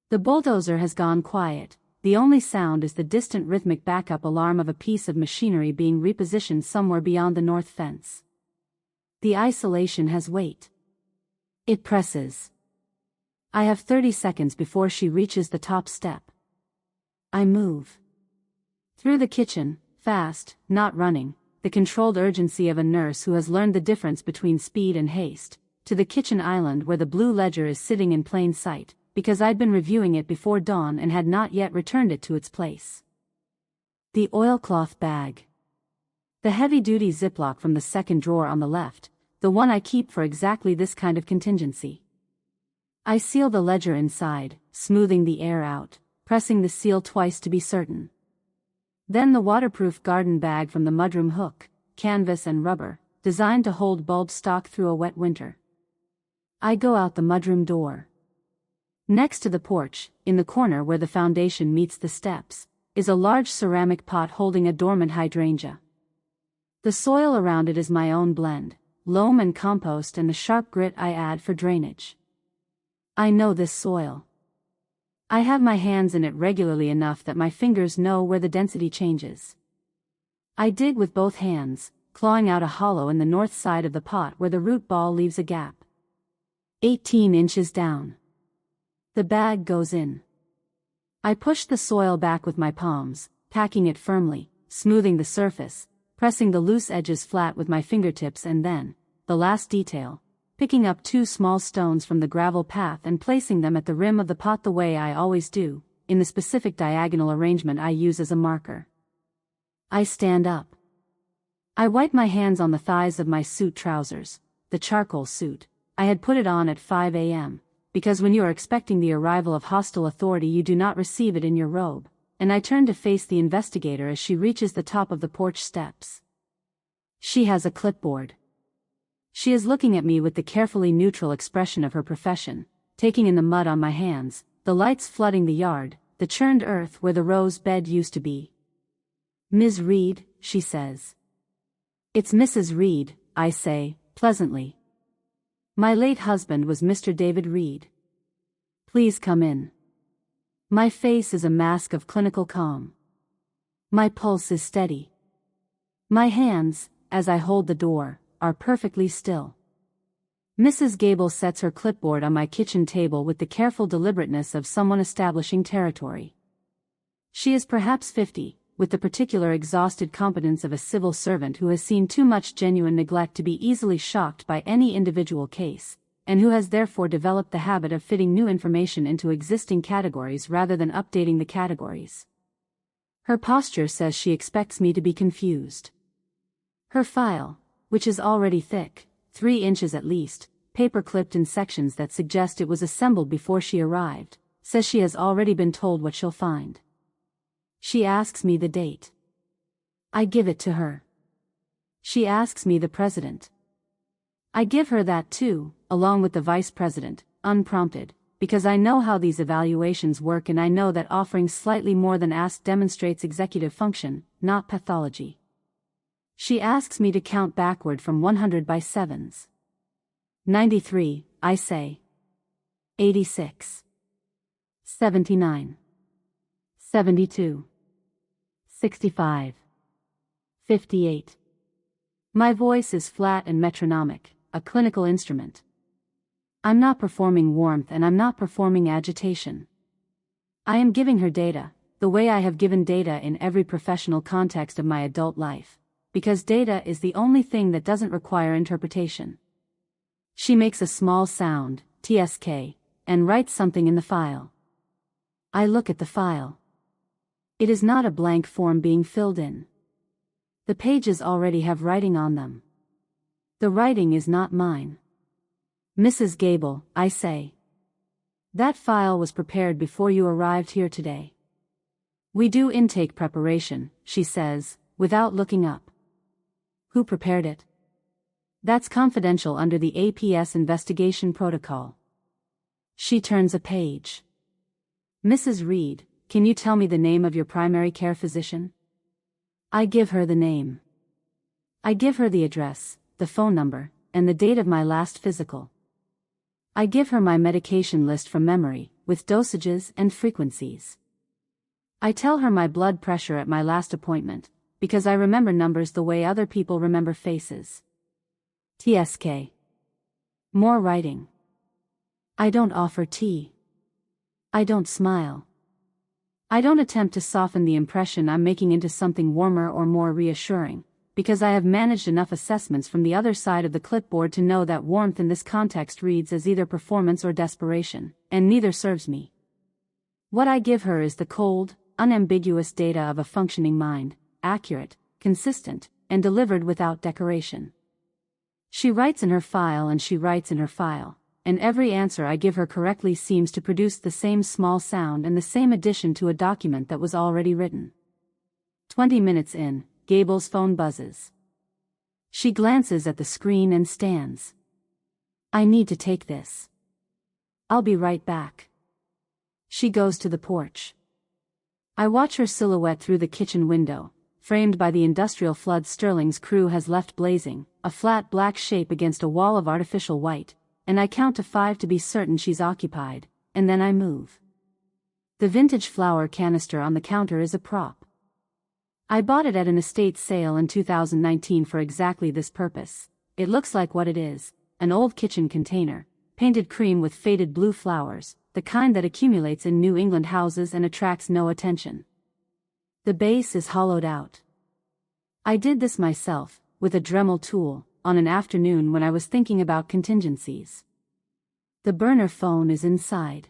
The bulldozer has gone quiet. The only sound is the distant rhythmic backup alarm of a piece of machinery being repositioned somewhere beyond the north fence. The isolation has weight. It presses. I have 30 seconds before she reaches the top step. I move. Through the kitchen, fast, not running, the controlled urgency of a nurse who has learned the difference between speed and haste, to the kitchen island where the blue ledger is sitting in plain sight, because I'd been reviewing it before dawn and had not yet returned it to its place. The oilcloth bag. The heavy-duty Ziploc from the second drawer on the left, the one I keep for exactly this kind of contingency. I seal the ledger inside, smoothing the air out, pressing the seal twice to be certain. Then the waterproof garden bag from the mudroom hook, canvas and rubber, designed to hold bulb stock through a wet winter. I go out the mudroom door. Next to the porch, in the corner where the foundation meets the steps, is a large ceramic pot holding a dormant hydrangea. The soil around it is my own blend, loam and compost and the sharp grit I add for drainage. I know this soil. I have my hands in it regularly enough that my fingers know where the density changes. I dig with both hands, clawing out a hollow in the north side of the pot where the root ball leaves a gap. 18 inches down. The bag goes in. I push the soil back with my palms, packing it firmly, smoothing the surface, pressing the loose edges flat with my fingertips and then, the last detail, picking up 2 small stones from the gravel path and placing them at the rim of the pot the way I always do, in the specific diagonal arrangement I use as a marker. I stand up. I wipe my hands on the thighs of my suit trousers, the charcoal suit, I had put it on at 5 a.m., because when you are expecting the arrival of hostile authority you do not receive it in your robe, and I turned to face the investigator as she reaches the top of the porch steps. She has a clipboard. She is looking at me with the carefully neutral expression of her profession, taking in the mud on my hands, the lights flooding the yard, the churned earth where the rose bed used to be. "Ms. Reed," she says. "It's Mrs. Reed," I say, pleasantly. "My late husband was Mr. David Reed. Please come in." My face is a mask of clinical calm. My pulse is steady. My hands, as I hold the door, are perfectly still. Mrs. Gable sets her clipboard on my kitchen table with the careful deliberateness of someone establishing territory. She is perhaps 50, with the particular exhausted competence of a civil servant who has seen too much genuine neglect to be easily shocked by any individual case, and who has therefore developed the habit of fitting new information into existing categories rather than updating the categories. Her posture says she expects me to be confused. Her file, which is already thick, 3 inches at least, paper-clipped in sections that suggest it was assembled before she arrived, says she has already been told what she'll find. She asks me the date. I give it to her. She asks me the president. I give her that too, along with the vice president, unprompted, because I know how these evaluations work and I know that offering slightly more than asked demonstrates executive function, not pathology. She asks me to count backward from 100 by sevens. 93, I say. 86. 79. 72. 65. 58. My voice is flat and metronomic, a clinical instrument. I'm not performing warmth and I'm not performing agitation. I am giving her data, the way I have given data in every professional context of my adult life, because data is the only thing that doesn't require interpretation. She makes a small sound, TSK, and writes something in the file. I look at the file. It is not a blank form being filled in. The pages already have writing on them. The writing is not mine. "Mrs. Gable," I say. "That file was prepared before you arrived here today." "We do intake preparation," she says, without looking up. "Who prepared it?" "That's confidential under the APS investigation protocol." She turns a page. "Mrs. Reed, can you tell me the name of your primary care physician?" I give her the name. I give her the address, the phone number, and the date of my last physical. I give her my medication list from memory, with dosages and frequencies. I tell her my blood pressure at my last appointment, because I remember numbers the way other people remember faces. TSK. More writing. I don't offer tea. I don't smile. I don't attempt to soften the impression I'm making into something warmer or more reassuring, because I have managed enough assessments from the other side of the clipboard to know that warmth in this context reads as either performance or desperation, and neither serves me. What I give her is the cold, unambiguous data of a functioning mind, accurate, consistent, and delivered without decoration. She writes in her file and she writes in her file, and every answer I give her correctly seems to produce the same small sound and the same addition to a document that was already written. 20 minutes in, Gable's phone buzzes. She glances at the screen and stands. I need to take this. I'll be right back. She goes to the porch. I watch her silhouette through the kitchen window, framed by the industrial flood Sterling's crew has left blazing, a flat black shape against a wall of artificial white, and I count to 5 to be certain she's occupied, and then I move. The vintage flour canister on the counter is a prop. I bought it at an estate sale in 2019 for exactly this purpose. It looks like what it is, an old kitchen container, painted cream with faded blue flowers, the kind that accumulates in New England houses and attracts no attention. The base is hollowed out. I did this myself, with a Dremel tool, on an afternoon when I was thinking about contingencies. The burner phone is inside.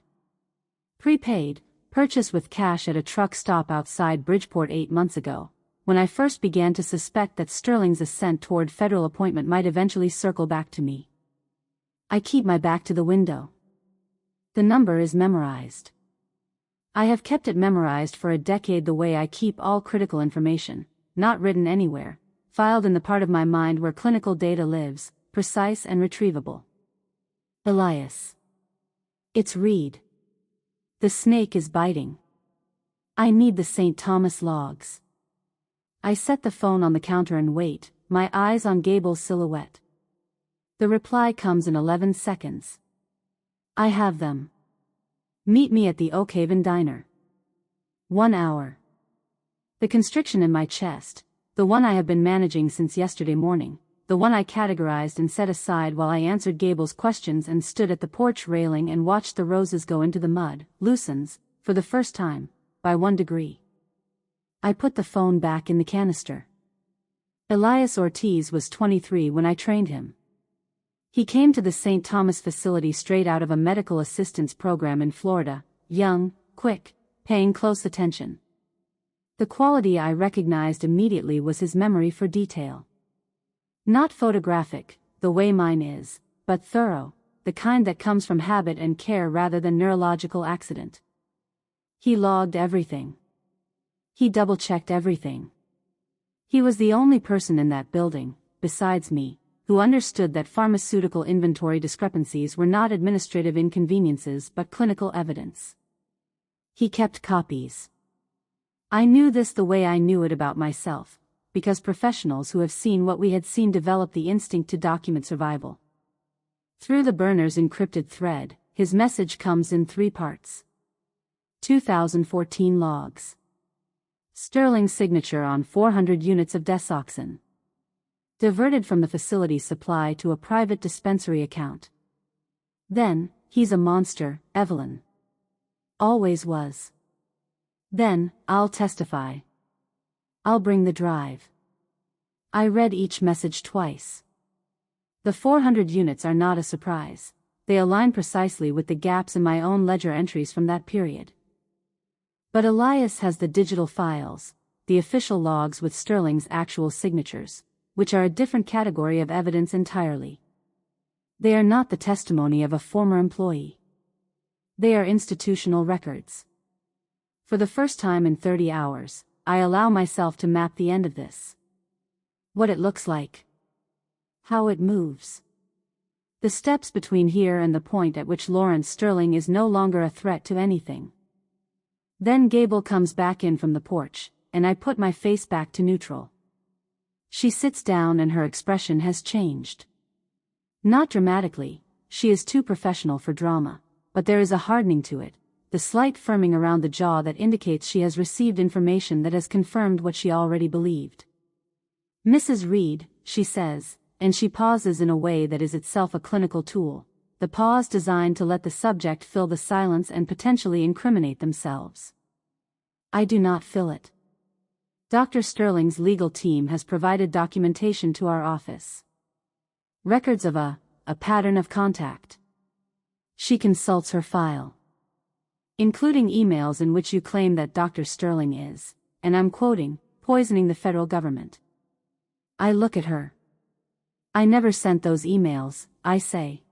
Prepaid, purchased with cash at a truck stop outside Bridgeport 8 months ago, when I first began to suspect that Sterling's ascent toward federal appointment might eventually circle back to me. I keep my back to the window. The number is memorized. I have kept it memorized for a decade the way I keep all critical information, not written anywhere, filed in the part of my mind where clinical data lives, precise and retrievable. Elias. It's Reed. The snake is biting. I need the St. Thomas logs. I set the phone on the counter and wait, my eyes on Gable's silhouette. The reply comes in 11 seconds. I have them. Meet me at the Oakhaven Diner. 1 hour. The constriction in my chest, the one I have been managing since yesterday morning, the one I categorized and set aside while I answered Gable's questions and stood at the porch railing and watched the roses go into the mud, loosens, for the first time, by 1 degree. I put the phone back in the canister. Elias Ortiz was 23 when I trained him. He came to the St. Thomas facility straight out of a medical assistance program in Florida, young, quick, paying close attention. The quality I recognized immediately was his memory for detail. Not photographic, the way mine is, but thorough, the kind that comes from habit and care rather than neurological accident. He logged everything. He double-checked everything. He was the only person in that building, besides me, who understood that pharmaceutical inventory discrepancies were not administrative inconveniences but clinical evidence. He kept copies. I knew this the way I knew it about myself, because professionals who have seen what we had seen develop the instinct to document survival. Through the burner's encrypted thread, his message comes in 3 parts. 2014 logs. Sterling's signature on 400 units of desoxin. Diverted from the facility's supply to a private dispensary account. Then, he's a monster, Evelyn. Always was. Then, I'll testify. I'll bring the drive. I read each message twice. The 400 units are not a surprise. They align precisely with the gaps in my own ledger entries from that period. But Elias has the digital files, the official logs with Sterling's actual signatures, which are a different category of evidence entirely. They are not the testimony of a former employee. They are institutional records. For the first time in 30 hours, I allow myself to map the end of this. What it looks like. How it moves. The steps between here and the point at which Lawrence Sterling is no longer a threat to anything. Then Gable comes back in from the porch, and I put my face back to neutral. She sits down and her expression has changed. Not dramatically, she is too professional for drama, but there is a hardening to it, the slight firming around the jaw that indicates she has received information that has confirmed what she already believed. Mrs. Reed, she says, and she pauses in a way that is itself a clinical tool, the pause designed to let the subject fill the silence and potentially incriminate themselves. I do not fill it. Dr. Sterling's legal team has provided documentation to our office. Records of a pattern of contact. She consults her file. Including emails in which you claim that Dr. Sterling is, and I'm quoting, poisoning the federal government. I look at her. I never sent those emails, I say.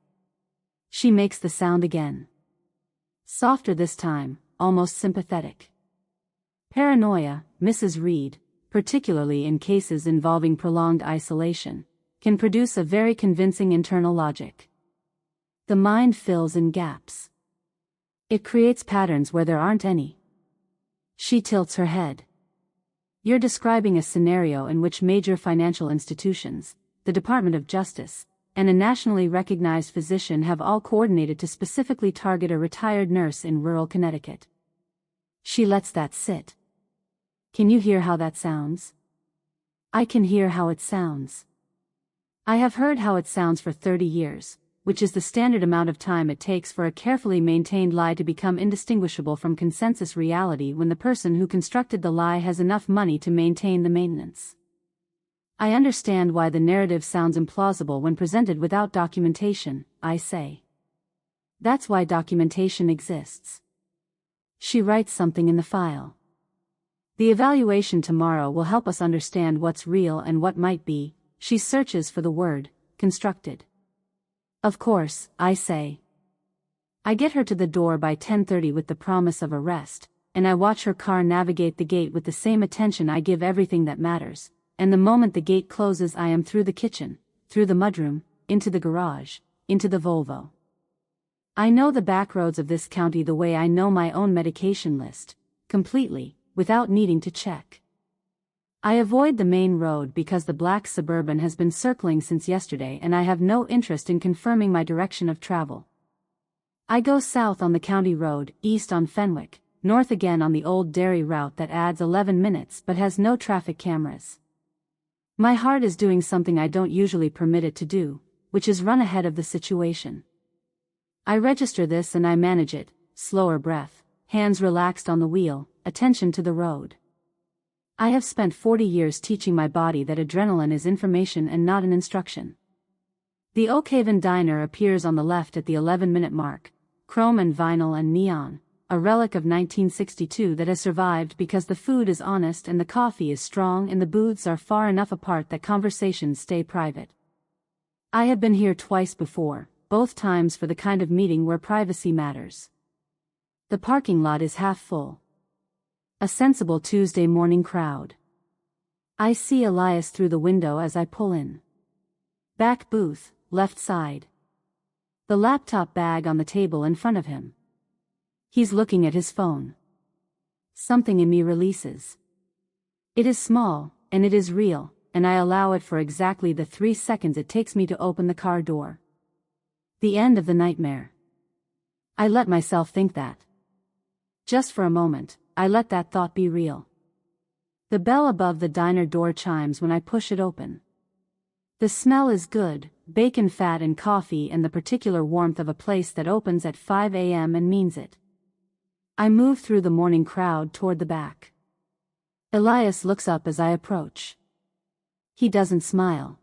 She makes the sound again. Softer this time, almost sympathetic. Paranoia, Mrs. Reed, particularly in cases involving prolonged isolation, can produce a very convincing internal logic. The mind fills in gaps. It creates patterns where there aren't any. She tilts her head. You're describing a scenario in which major financial institutions, the Department of Justice, and a nationally recognized physician have all coordinated to specifically target a retired nurse in rural Connecticut. She lets that sit. Can you hear how that sounds? I can hear how it sounds. I have heard how it sounds for 30 years, which is the standard amount of time it takes for a carefully maintained lie to become indistinguishable from consensus reality when the person who constructed the lie has enough money to maintain the maintenance. I understand why the narrative sounds implausible when presented without documentation, I say. That's why documentation exists. She writes something in the file. The evaluation tomorrow will help us understand what's real and what might be. She searches for the word, constructed. Of course, I say. I get her to the door by 10:30 with the promise of a rest, and I watch her car navigate the gate with the same attention I give everything that matters, and the moment the gate closes I am through the kitchen, through the mudroom, into the garage, into the Volvo. I know the back roads of this county the way I know my own medication list, completely, without needing to check. I avoid the main road because the black Suburban has been circling since yesterday and I have no interest in confirming my direction of travel. I go south on the county road, east on Fenwick, north again on the old dairy route that adds 11 minutes but has no traffic cameras. My heart is doing something I don't usually permit it to do, which is run ahead of the situation. I register this and I manage it, slower breath, hands relaxed on the wheel, attention to the road. I have spent 40 years teaching my body that adrenaline is information and not an instruction. The Oakhaven Diner appears on the left at the 11-minute mark, chrome and vinyl and neon, a relic of 1962 that has survived because the food is honest and the coffee is strong and the booths are far enough apart that conversations stay private. I have been here twice before, both times for the kind of meeting where privacy matters. The parking lot is half full. A sensible Tuesday morning crowd. I see Elias through the window as I pull in. Back booth, left side. The laptop bag on the table in front of him. He's looking at his phone. Something in me releases. It is small, and it is real, and I allow it for exactly the 3 seconds it takes me to open the car door. The end of the nightmare. I let myself think that. Just for a moment, I let that thought be real. The bell above the diner door chimes when I push it open. The smell is good, bacon fat and coffee and the particular warmth of a place that opens at 5 a.m. and means it. I move through the morning crowd toward the back. Elias looks up as I approach. He doesn't smile.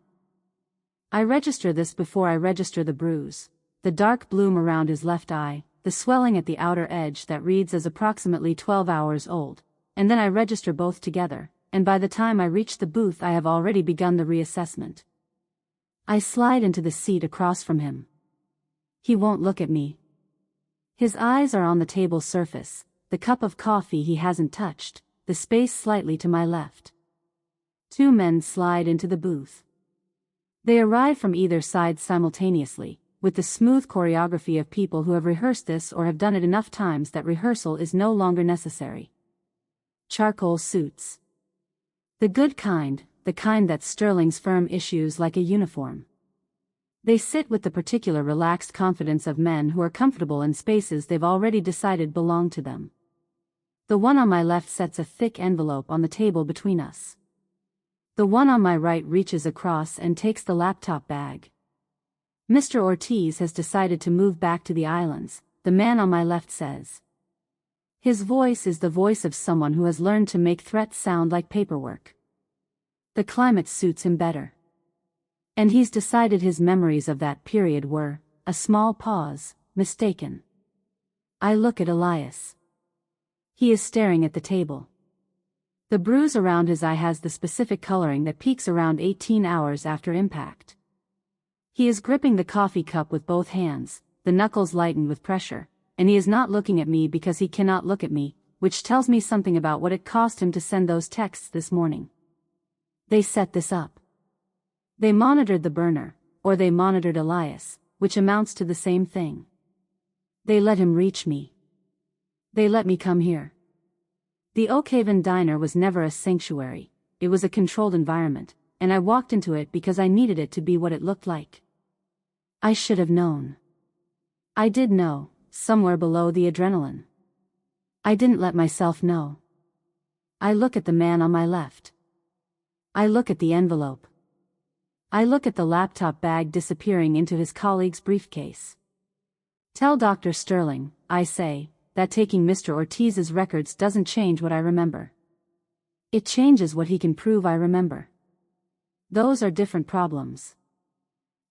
I register this before I register the bruise, the dark bloom around his left eye, the swelling at the outer edge that reads as approximately 12 hours old, and then I register both together, and by the time I reach the booth I have already begun the reassessment. I slide into the seat across from him. He won't look at me. His eyes are on the table surface, the cup of coffee he hasn't touched, the space slightly to my left. 2 men slide into the booth. They arrive from either side simultaneously, with the smooth choreography of people who have rehearsed this or have done it enough times that rehearsal is no longer necessary. Charcoal suits. The good kind, the kind that Sterling's firm issues like a uniform. They sit with the particular relaxed confidence of men who are comfortable in spaces they've already decided belong to them. The one on my left sets a thick envelope on the table between us. The one on my right reaches across and takes the laptop bag. Mr. Ortiz has decided to move back to the islands, the man on my left says. His voice is the voice of someone who has learned to make threats sound like paperwork. The climate suits him better. And he's decided his memories of that period were, a small pause, mistaken. I look at Elias. He is staring at the table. The bruise around his eye has the specific coloring that peaks around 18 hours after impact. He is gripping the coffee cup with both hands, the knuckles lightened with pressure, and he is not looking at me because he cannot look at me, which tells me something about what it cost him to send those texts this morning. They set this up. They monitored the burner, or they monitored Elias, which amounts to the same thing. They let him reach me. They let me come here. The Oakhaven Diner was never a sanctuary, it was a controlled environment, and I walked into it because I needed it to be what it looked like. I should have known. I did know, somewhere below the adrenaline. I didn't let myself know. I look at the man on my left. I look at the envelope. I look at the laptop bag disappearing into his colleague's briefcase. Tell Dr. Sterling, I say, that taking Mr. Ortiz's records doesn't change what I remember. It changes what he can prove I remember. Those are different problems.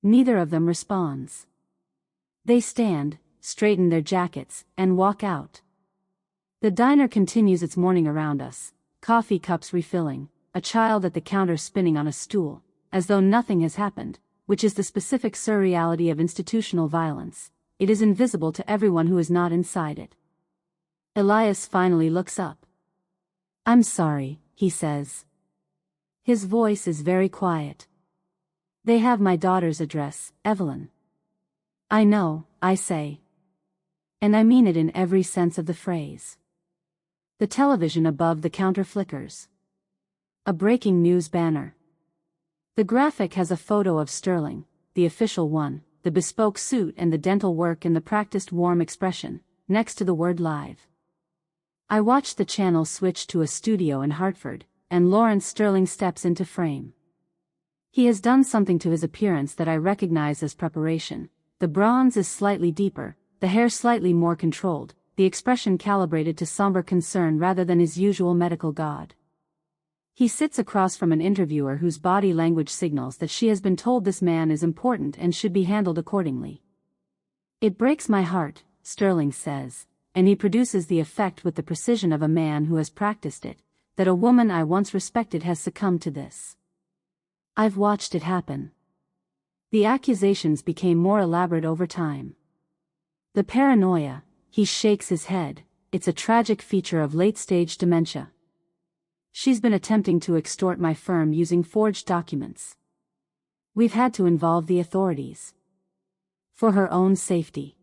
Neither of them responds. They stand, straighten their jackets, and walk out. The diner continues its morning around us, coffee cups refilling, a child at the counter spinning on a stool, as though nothing has happened, which is the specific surreality of institutional violence. It is invisible to everyone who is not inside it. Elias finally looks up. "I'm sorry," he says. His voice is very quiet. "They have my daughter's address, Evelyn." "I know," I say. And I mean it in every sense of the phrase. The television above the counter flickers. A breaking news banner. The graphic has a photo of Sterling, the official one, the bespoke suit and the dental work and the practiced warm expression, next to the word live. I watch the channel switch to a studio in Hartford, and Lawrence Sterling steps into frame. He has done something to his appearance that I recognize as preparation. The bronze is slightly deeper, the hair slightly more controlled, the expression calibrated to somber concern rather than his usual medical god. He sits across from an interviewer whose body language signals that she has been told this man is important and should be handled accordingly. "It breaks my heart," Sterling says, and he produces the effect with the precision of a man who has practiced it, that a woman I once respected has succumbed to this. I've watched it happen. The accusations became more elaborate over time. The paranoia, he shakes his head, it's a tragic feature of late-stage dementia. She's been attempting to extort my firm using forged documents. We've had to involve the authorities. For her own safety.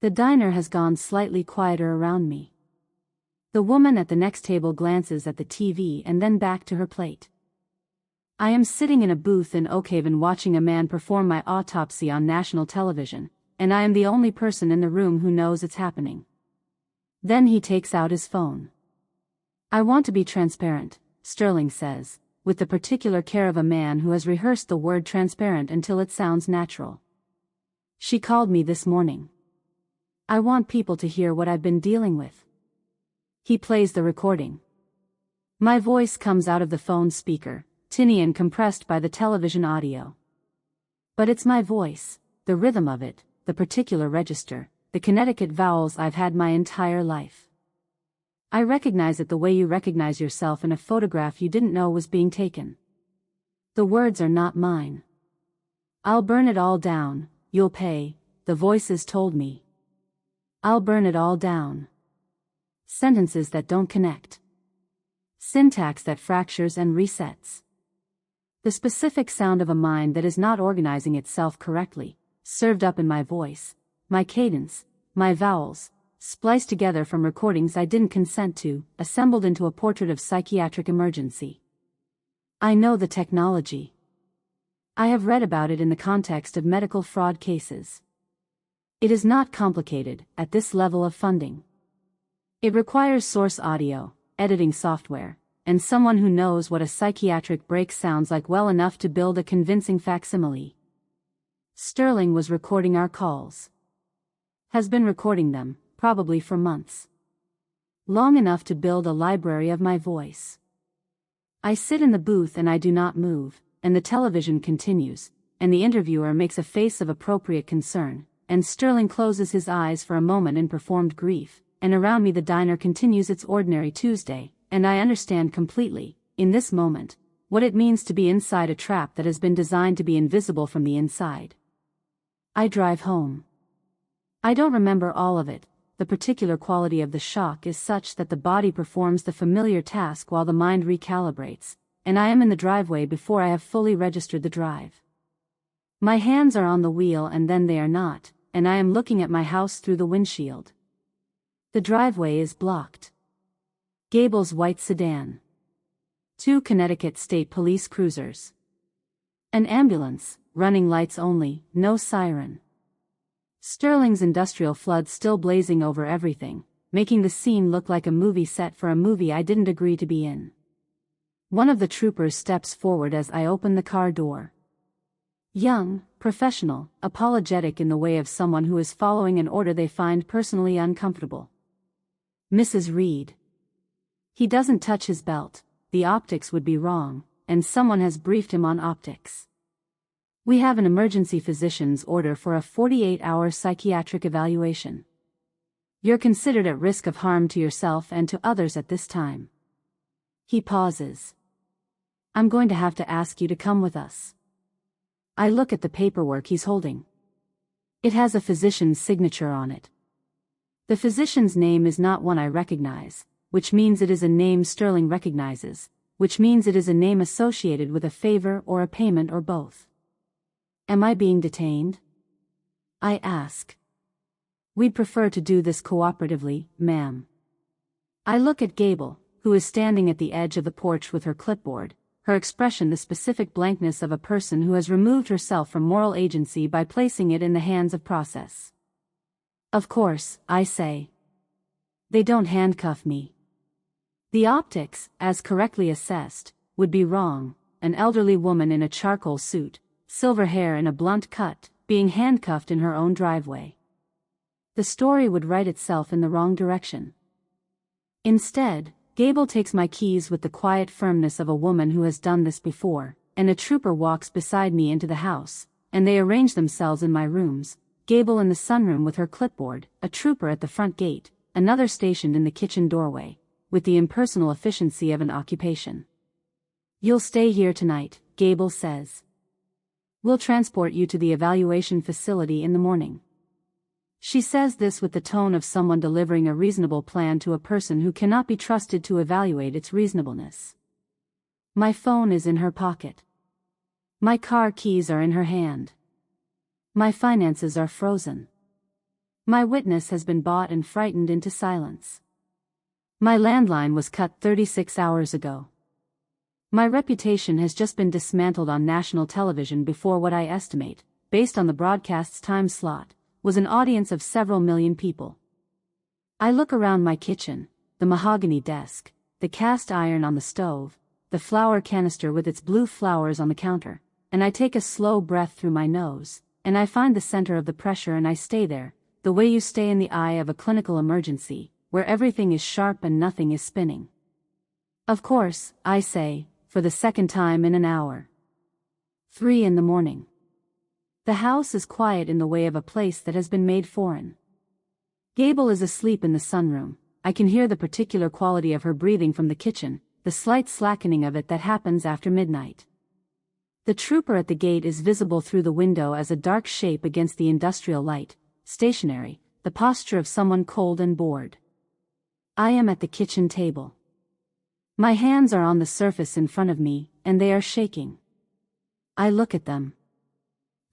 The diner has gone slightly quieter around me. The woman at the next table glances at the TV and then back to her plate. I am sitting in a booth in Oakhaven watching a man perform my autopsy on national television, and I am the only person in the room who knows it's happening. Then he takes out his phone. "I want to be transparent," Sterling says, with the particular care of a man who has rehearsed the word transparent until it sounds natural. "She called me this morning. I want people to hear what I've been dealing with." He plays the recording. My voice comes out of the phone speaker, tinny and compressed by the television audio. But it's my voice, the rhythm of it, the particular register, the Connecticut vowels I've had my entire life. I recognize it the way you recognize yourself in a photograph you didn't know was being taken. The words are not mine. "I'll burn it all down, you'll pay," the voices told me. "I'll burn it all down." Sentences that don't connect. Syntax that fractures and resets. The specific sound of a mind that is not organizing itself correctly, served up in my voice, my cadence, my vowels, spliced together from recordings I didn't consent to, assembled into a portrait of psychiatric emergency. I know the technology. I have read about it in the context of medical fraud cases. It is not complicated, at this level of funding. It requires source audio, editing software, and someone who knows what a psychiatric break sounds like well enough to build a convincing facsimile. Sterling was recording our calls. Has been recording them, probably for months. Long enough to build a library of my voice. I sit in the booth and I do not move, and the television continues, and the interviewer makes a face of appropriate concern, and Sterling closes his eyes for a moment in performed grief, and around me the diner continues its ordinary Tuesday, and I understand completely, in this moment, what it means to be inside a trap that has been designed to be invisible from the inside. I drive home. I don't remember all of it. The particular quality of the shock is such that the body performs the familiar task while the mind recalibrates, and I am in the driveway before I have fully registered the drive. My hands are on the wheel and then they are not, and I am looking at my house through the windshield. The driveway is blocked. Gable's white sedan. 2 Connecticut State Police cruisers. An ambulance, running lights only, no siren. Sterling's industrial flood still blazing over everything, making the scene look like a movie set for a movie I didn't agree to be in. One of the troopers steps forward as I open the car door. Young, professional, apologetic in the way of someone who is following an order they find personally uncomfortable. Mrs. Reed. He doesn't touch his belt, the optics would be wrong, and someone has briefed him on optics. We have an emergency physician's order for a 48-hour psychiatric evaluation. You're considered at risk of harm to yourself and to others at this time. He pauses. I'm going to have to ask you to come with us. I look at the paperwork he's holding. It has a physician's signature on it. The physician's name is not one I recognize, which means it is a name Sterling recognizes, which means it is a name associated with a favor or a payment or both. Am I being detained? I ask. We'd prefer to do this cooperatively, ma'am. I look at Gable, who is standing at the edge of the porch with her clipboard, her expression the specific blankness of a person who has removed herself from moral agency by placing it in the hands of process. Of course, I say. They don't handcuff me. The optics, as correctly assessed, would be wrong: an elderly woman in a charcoal suit, silver hair and a blunt cut, being handcuffed in her own driveway. The story would write itself in the wrong direction. Instead, Gable takes my keys with the quiet firmness of a woman who has done this before, and a trooper walks beside me into the house, and they arrange themselves in my rooms, Gable in the sunroom with her clipboard, a trooper at the front gate, another stationed in the kitchen doorway, with the impersonal efficiency of an occupation. You'll stay here tonight, Gable says. We'll transport you to the evaluation facility in the morning. She says this with the tone of someone delivering a reasonable plan to a person who cannot be trusted to evaluate its reasonableness. My phone is in her pocket. My car keys are in her hand. My finances are frozen. My witness has been bought and frightened into silence. My landline was cut 36 hours ago. My reputation has just been dismantled on national television before what I estimate, based on the broadcast's time slot, was an audience of several million people. I look around my kitchen, the mahogany desk, the cast iron on the stove, the flour canister with its blue flowers on the counter, and I take a slow breath through my nose, and I find the center of the pressure and I stay there, the way you stay in the eye of a clinical emergency, where everything is sharp and nothing is spinning. Of course, I say, for the second time in an hour. 3 a.m. The house is quiet in the way of a place that has been made foreign. Gable is asleep in the sunroom. I can hear the particular quality of her breathing from the kitchen, the slight slackening of it that happens after midnight. The trooper at the gate is visible through the window as a dark shape against the industrial light, stationary, the posture of someone cold and bored. I am at the kitchen table. My hands are on the surface in front of me, and they are shaking. I look at them.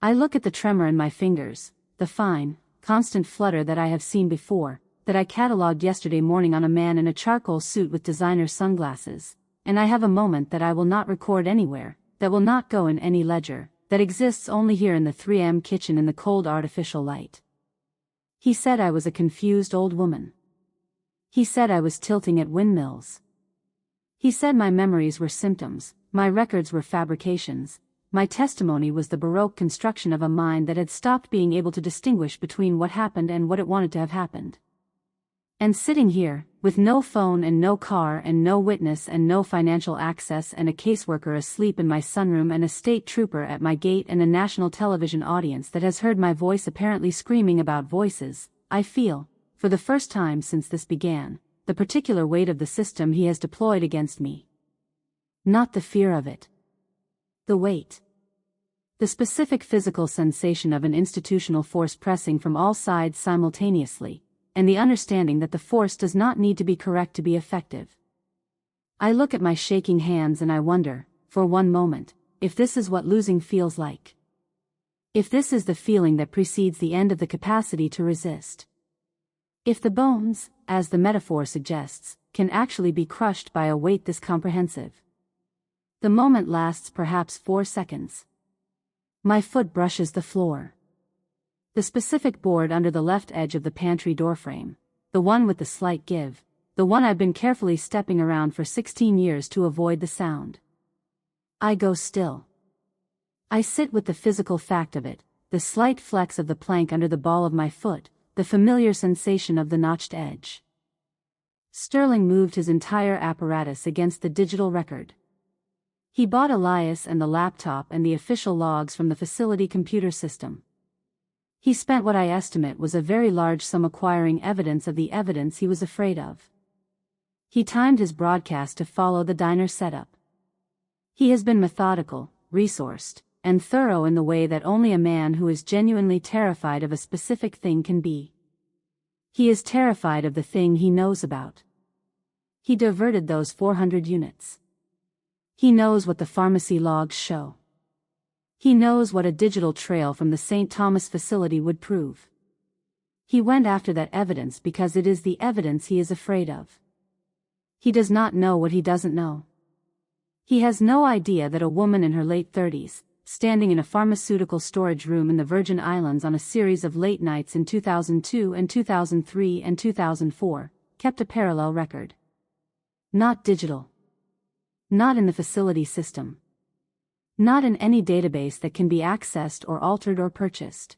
I look at the tremor in my fingers, the fine, constant flutter that I have seen before, that I catalogued yesterday morning on a man in a charcoal suit with designer sunglasses, and I have a moment that I will not record anywhere, that will not go in any ledger, that exists only here in the 3M kitchen in the cold artificial light. He said I was a confused old woman. He said I was tilting at windmills. He said my memories were symptoms, my records were fabrications, my testimony was the Baroque construction of a mind that had stopped being able to distinguish between what happened and what it wanted to have happened. And sitting here, with no phone and no car and no witness and no financial access and a caseworker asleep in my sunroom and a state trooper at my gate and a national television audience that has heard my voice apparently screaming about voices, I feel, for the first time since this began, the particular weight of the system he has deployed against me. Not the fear of it. The weight. The specific physical sensation of an institutional force pressing from all sides simultaneously, and the understanding that the force does not need to be correct to be effective. I look at my shaking hands and I wonder, for one moment, if this is what losing feels like. If this is the feeling that precedes the end of the capacity to resist. If the bones, as the metaphor suggests, can actually be crushed by a weight this comprehensive. The moment lasts perhaps 4 seconds. My foot brushes the floor. The specific board under the left edge of the pantry doorframe, the one with the slight give, the one I've been carefully stepping around for 16 years to avoid the sound. I go still. I sit with the physical fact of it, the slight flex of the plank under the ball of my foot, the familiar sensation of the notched edge. Sterling moved his entire apparatus against the digital record. He bought Elias and the laptop and the official logs from the facility computer system. He spent what I estimate was a very large sum acquiring evidence of the evidence he was afraid of. He timed his broadcast to follow the diner setup. He has been methodical, resourced, and thorough in the way that only a man who is genuinely terrified of a specific thing can be. He is terrified of the thing he knows about. He diverted those 400 units. He knows what the pharmacy logs show. He knows what a digital trail from the St. Thomas facility would prove. He went after that evidence because it is the evidence he is afraid of. He does not know what he doesn't know. He has no idea that a woman in her late 30s, standing in a pharmaceutical storage room in the Virgin Islands on a series of late nights in 2002 and 2003 and 2004, kept a parallel record. Not digital. Not in the facility system. Not in any database that can be accessed or altered or purchased.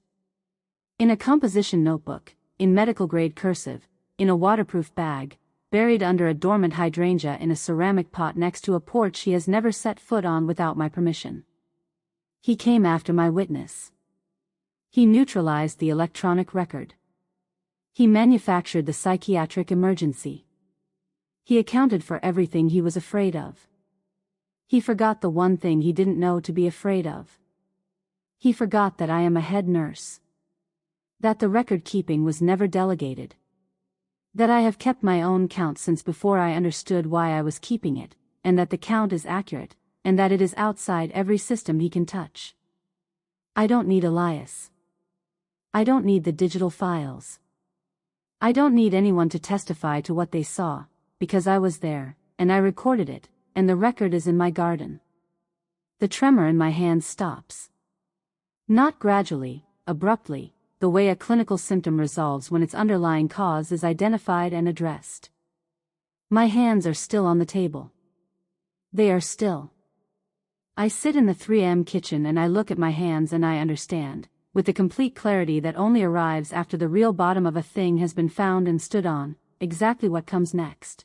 In a composition notebook, in medical-grade cursive, in a waterproof bag, buried under a dormant hydrangea in a ceramic pot next to a porch he has never set foot on without my permission. He came after my witness. He neutralized the electronic record. He manufactured the psychiatric emergency. He accounted for everything he was afraid of. He forgot the one thing he didn't know to be afraid of. He forgot that I am a head nurse. That the record-keeping was never delegated. That I have kept my own count since before I understood why I was keeping it, and that the count is accurate, and that it is outside every system he can touch. I don't need Elias. I don't need the digital files. I don't need anyone to testify to what they saw, because I was there, and I recorded it, and the record is in my garden. The tremor in my hand stops. Not gradually, abruptly, the way a clinical symptom resolves when its underlying cause is identified and addressed. My hands are still on the table. They are still. I sit in the 3M kitchen and I look at my hands and I understand, with the complete clarity that only arrives after the real bottom of a thing has been found and stood on, exactly what comes next.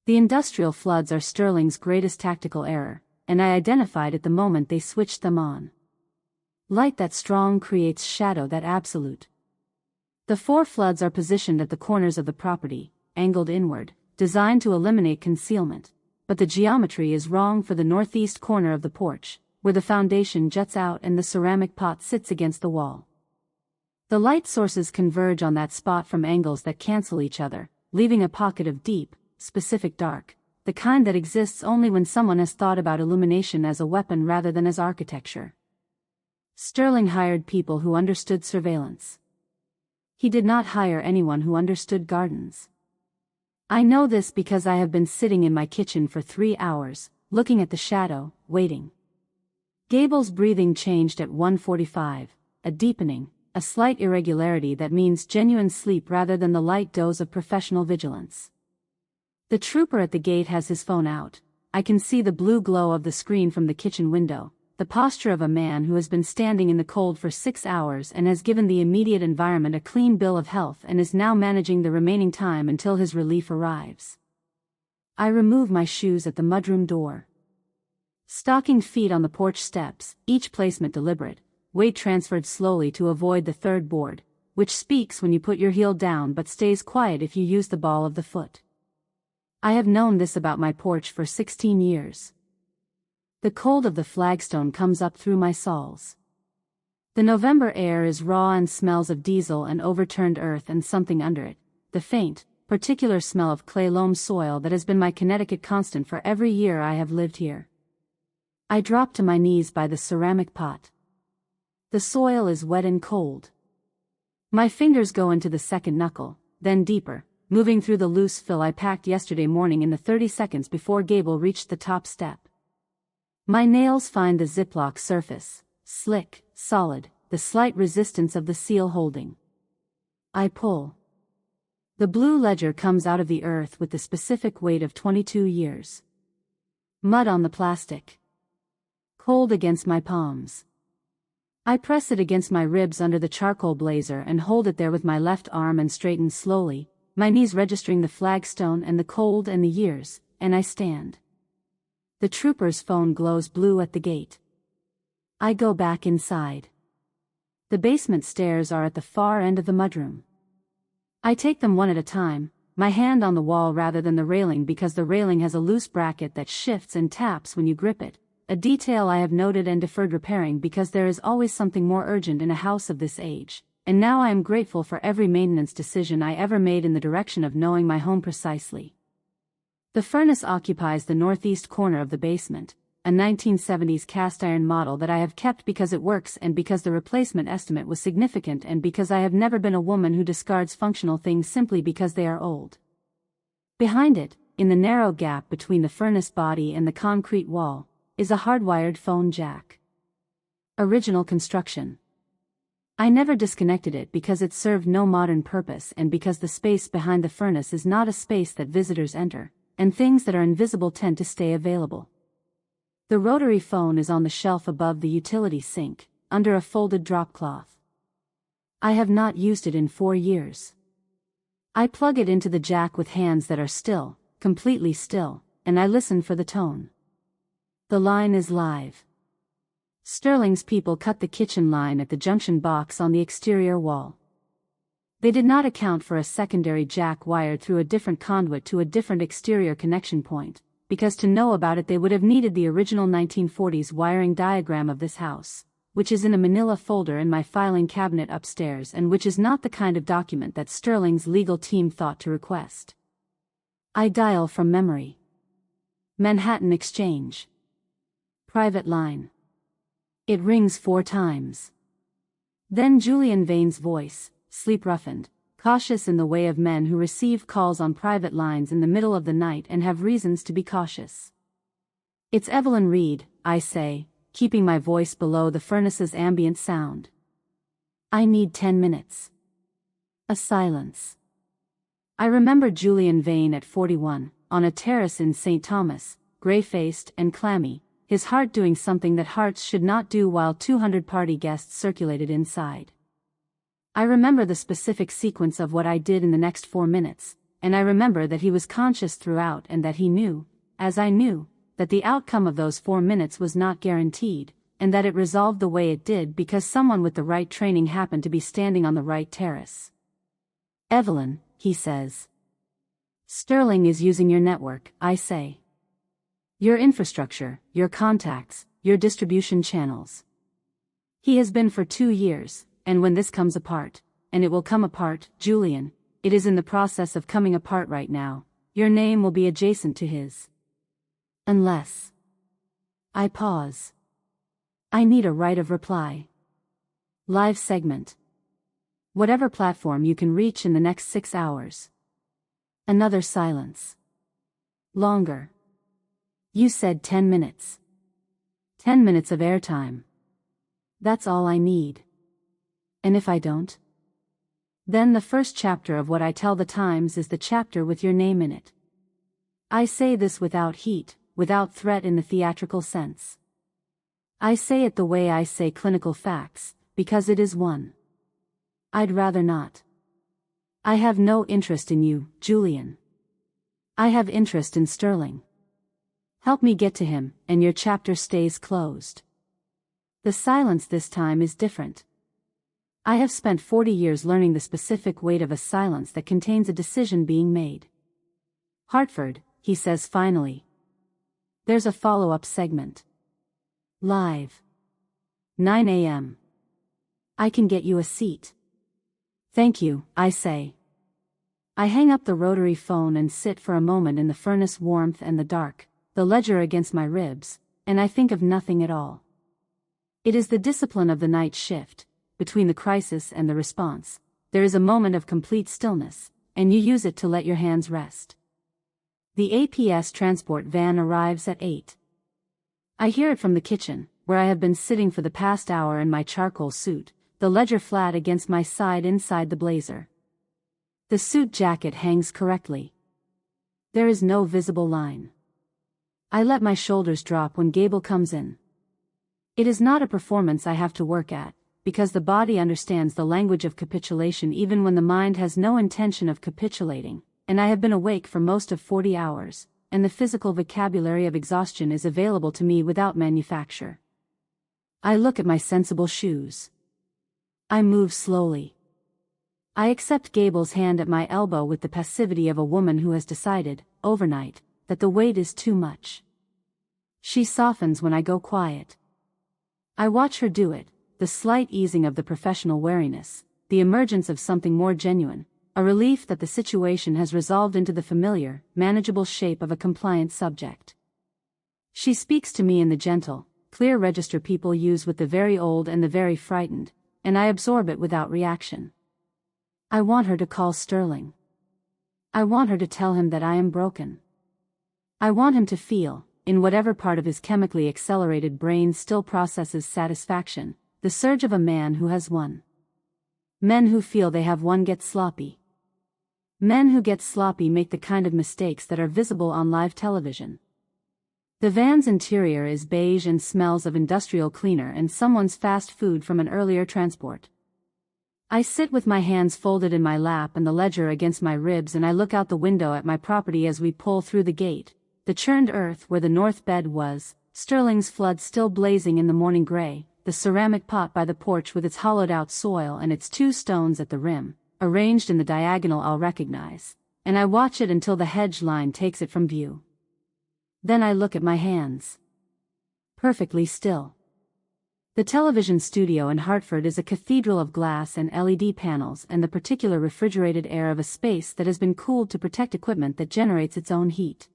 The industrial floods are Sterling's greatest tactical error, and I identified it the moment they switched them on. Light that strong creates shadow that absolute. The 4 floods are positioned at the corners of the property, angled inward, designed to eliminate concealment, but the geometry is wrong for the northeast corner of the porch, where the foundation juts out and the ceramic pot sits against the wall. The light sources converge on that spot from angles that cancel each other, leaving a pocket of deep, specific dark, the kind that exists only when someone has thought about illumination as a weapon rather than as architecture. Sterling hired people who understood surveillance. He did not hire anyone who understood gardens. I know this because I have been sitting in my kitchen for 3 hours, looking at the shadow, waiting. Gable's breathing changed at 1:45, a deepening, a slight irregularity that means genuine sleep rather than the light doze of professional vigilance. The trooper at the gate has his phone out. I can see the blue glow of the screen from the kitchen window, the posture of a man who has been standing in the cold for 6 hours and has given the immediate environment a clean bill of health and is now managing the remaining time until his relief arrives. I remove my shoes at the mudroom door. Stocking feet on the porch steps, each placement deliberate, weight transferred slowly to avoid the third board, which speaks when you put your heel down but stays quiet if you use the ball of the foot. I have known this about my porch for 16 years. The cold of the flagstone comes up through my soles. The November air is raw and smells of diesel and overturned earth and something under it, the faint, particular smell of clay loam soil that has been my Connecticut constant for every year I have lived here. I drop to my knees by the ceramic pot. The soil is wet and cold. My fingers go into the second knuckle, then deeper, moving through the loose fill I packed yesterday morning in the 30 seconds before Gable reached the top step. My nails find the Ziploc surface, slick, solid, the slight resistance of the seal holding. I pull. The blue ledger comes out of the earth with the specific weight of 22 years. Mud on the plastic. Cold against my palms. I press it against my ribs under the charcoal blazer and hold it there with my left arm and straighten slowly, my knees registering the flagstone and the cold and the years, and I stand. The trooper's phone glows blue at the gate. I go back inside. The basement stairs are at the far end of the mudroom. I take them one at a time, my hand on the wall rather than the railing because the railing has a loose bracket that shifts and taps when you grip it, a detail I have noted and deferred repairing because there is always something more urgent in a house of this age, and now I am grateful for every maintenance decision I ever made in the direction of knowing my home precisely. The furnace occupies the northeast corner of the basement, a 1970s cast iron model that I have kept because it works and because the replacement estimate was significant and because I have never been a woman who discards functional things simply because they are old. Behind it, in the narrow gap between the furnace body and the concrete wall, is a hardwired phone jack. Original construction. I never disconnected it because it served no modern purpose and because the space behind the furnace is not a space that visitors enter, and things that are invisible tend to stay available. The rotary phone is on the shelf above the utility sink, under a folded drop cloth. I have not used it in 4 years. I plug it into the jack with hands that are still, completely still, and I listen for the tone. The line is live. Sterling's people cut the kitchen line at the junction box on the exterior wall. They did not account for a secondary jack wired through a different conduit to a different exterior connection point, because to know about it they would have needed the original 1940s wiring diagram of this house, which is in a manila folder in my filing cabinet upstairs and which is not the kind of document that Sterling's legal team thought to request. I dial from memory. Manhattan Exchange. Private line. It rings 4 times. Then Julian Vane's voice, sleep-roughened, cautious in the way of men who receive calls on private lines in the middle of the night and have reasons to be cautious. It's Evelyn Reed, I say, keeping my voice below the furnace's ambient sound. I need 10 minutes. A silence. I remember Julian Vane at 41, on a terrace in St. Thomas, gray-faced and clammy, his heart doing something that hearts should not do while 200 party guests circulated inside. I remember the specific sequence of what I did in the next 4 minutes, and I remember that he was conscious throughout and that he knew, as I knew, that the outcome of those 4 minutes was not guaranteed, and that it resolved the way it did because someone with the right training happened to be standing on the right terrace. Evelyn, he says. Sterling is using your network, I say. Your infrastructure, your contacts, your distribution channels. He has been for 2 years, and when this comes apart, and it will come apart, Julian, it is in the process of coming apart right now, your name will be adjacent to his. Unless. I pause. I need a right of reply. Live segment. Whatever platform you can reach in the next 6 hours. Another silence. Longer. You said 10 minutes. 10 minutes of airtime. That's all I need. And if I don't? Then the first chapter of what I tell the Times is the chapter with your name in it. I say this without heat, without threat in the theatrical sense. I say it the way I say clinical facts, because it is one. I'd rather not. I have no interest in you, Julian. I have interest in Sterling. Help me get to him, and your chapter stays closed. The silence this time is different. I have spent 40 years learning the specific weight of a silence that contains a decision being made. Hartford, he says finally. There's a follow-up segment. Live. 9 a.m. I can get you a seat. Thank you, I say. I hang up the rotary phone and sit for a moment in the furnace warmth and the dark, the ledger against my ribs, and I think of nothing at all. It is the discipline of the night shift, between the crisis and the response. There is a moment of complete stillness, and you use it to let your hands rest. The APS transport van arrives at 8. I hear it from the kitchen, where I have been sitting for the past hour in my charcoal suit, the ledger flat against my side inside the blazer. The suit jacket hangs correctly. There is no visible line. I let my shoulders drop when Gable comes in. It is not a performance I have to work at, because the body understands the language of capitulation even when the mind has no intention of capitulating, and I have been awake for most of 40 hours, and the physical vocabulary of exhaustion is available to me without manufacture. I look at my sensible shoes. I move slowly. I accept Gable's hand at my elbow with the passivity of a woman who has decided, overnight, that the weight is too much. She softens when I go quiet. I watch her do it, the slight easing of the professional wariness, the emergence of something more genuine, a relief that the situation has resolved into the familiar, manageable shape of a compliant subject. She speaks to me in the gentle, clear register people use with the very old and the very frightened, and I absorb it without reaction. I want her to call Sterling. I want her to tell him that I am broken. I want him to feel, in whatever part of his chemically accelerated brain still processes satisfaction, the surge of a man who has won. Men who feel they have won get sloppy. Men who get sloppy make the kind of mistakes that are visible on live television. The van's interior is beige and smells of industrial cleaner and someone's fast food from an earlier transport. I sit with my hands folded in my lap and the ledger against my ribs, and I look out the window at my property as we pull through the gate, the churned earth where the north bed was, Sterling's flood still blazing in the morning gray, the ceramic pot by the porch with its hollowed-out soil and its 2 stones at the rim, arranged in the diagonal I'll recognize, and I watch it until the hedge line takes it from view. Then I look at my hands. Perfectly still. The television studio in Hartford is a cathedral of glass and LED panels and the particular refrigerated air of a space that has been cooled to protect equipment that generates its own heat.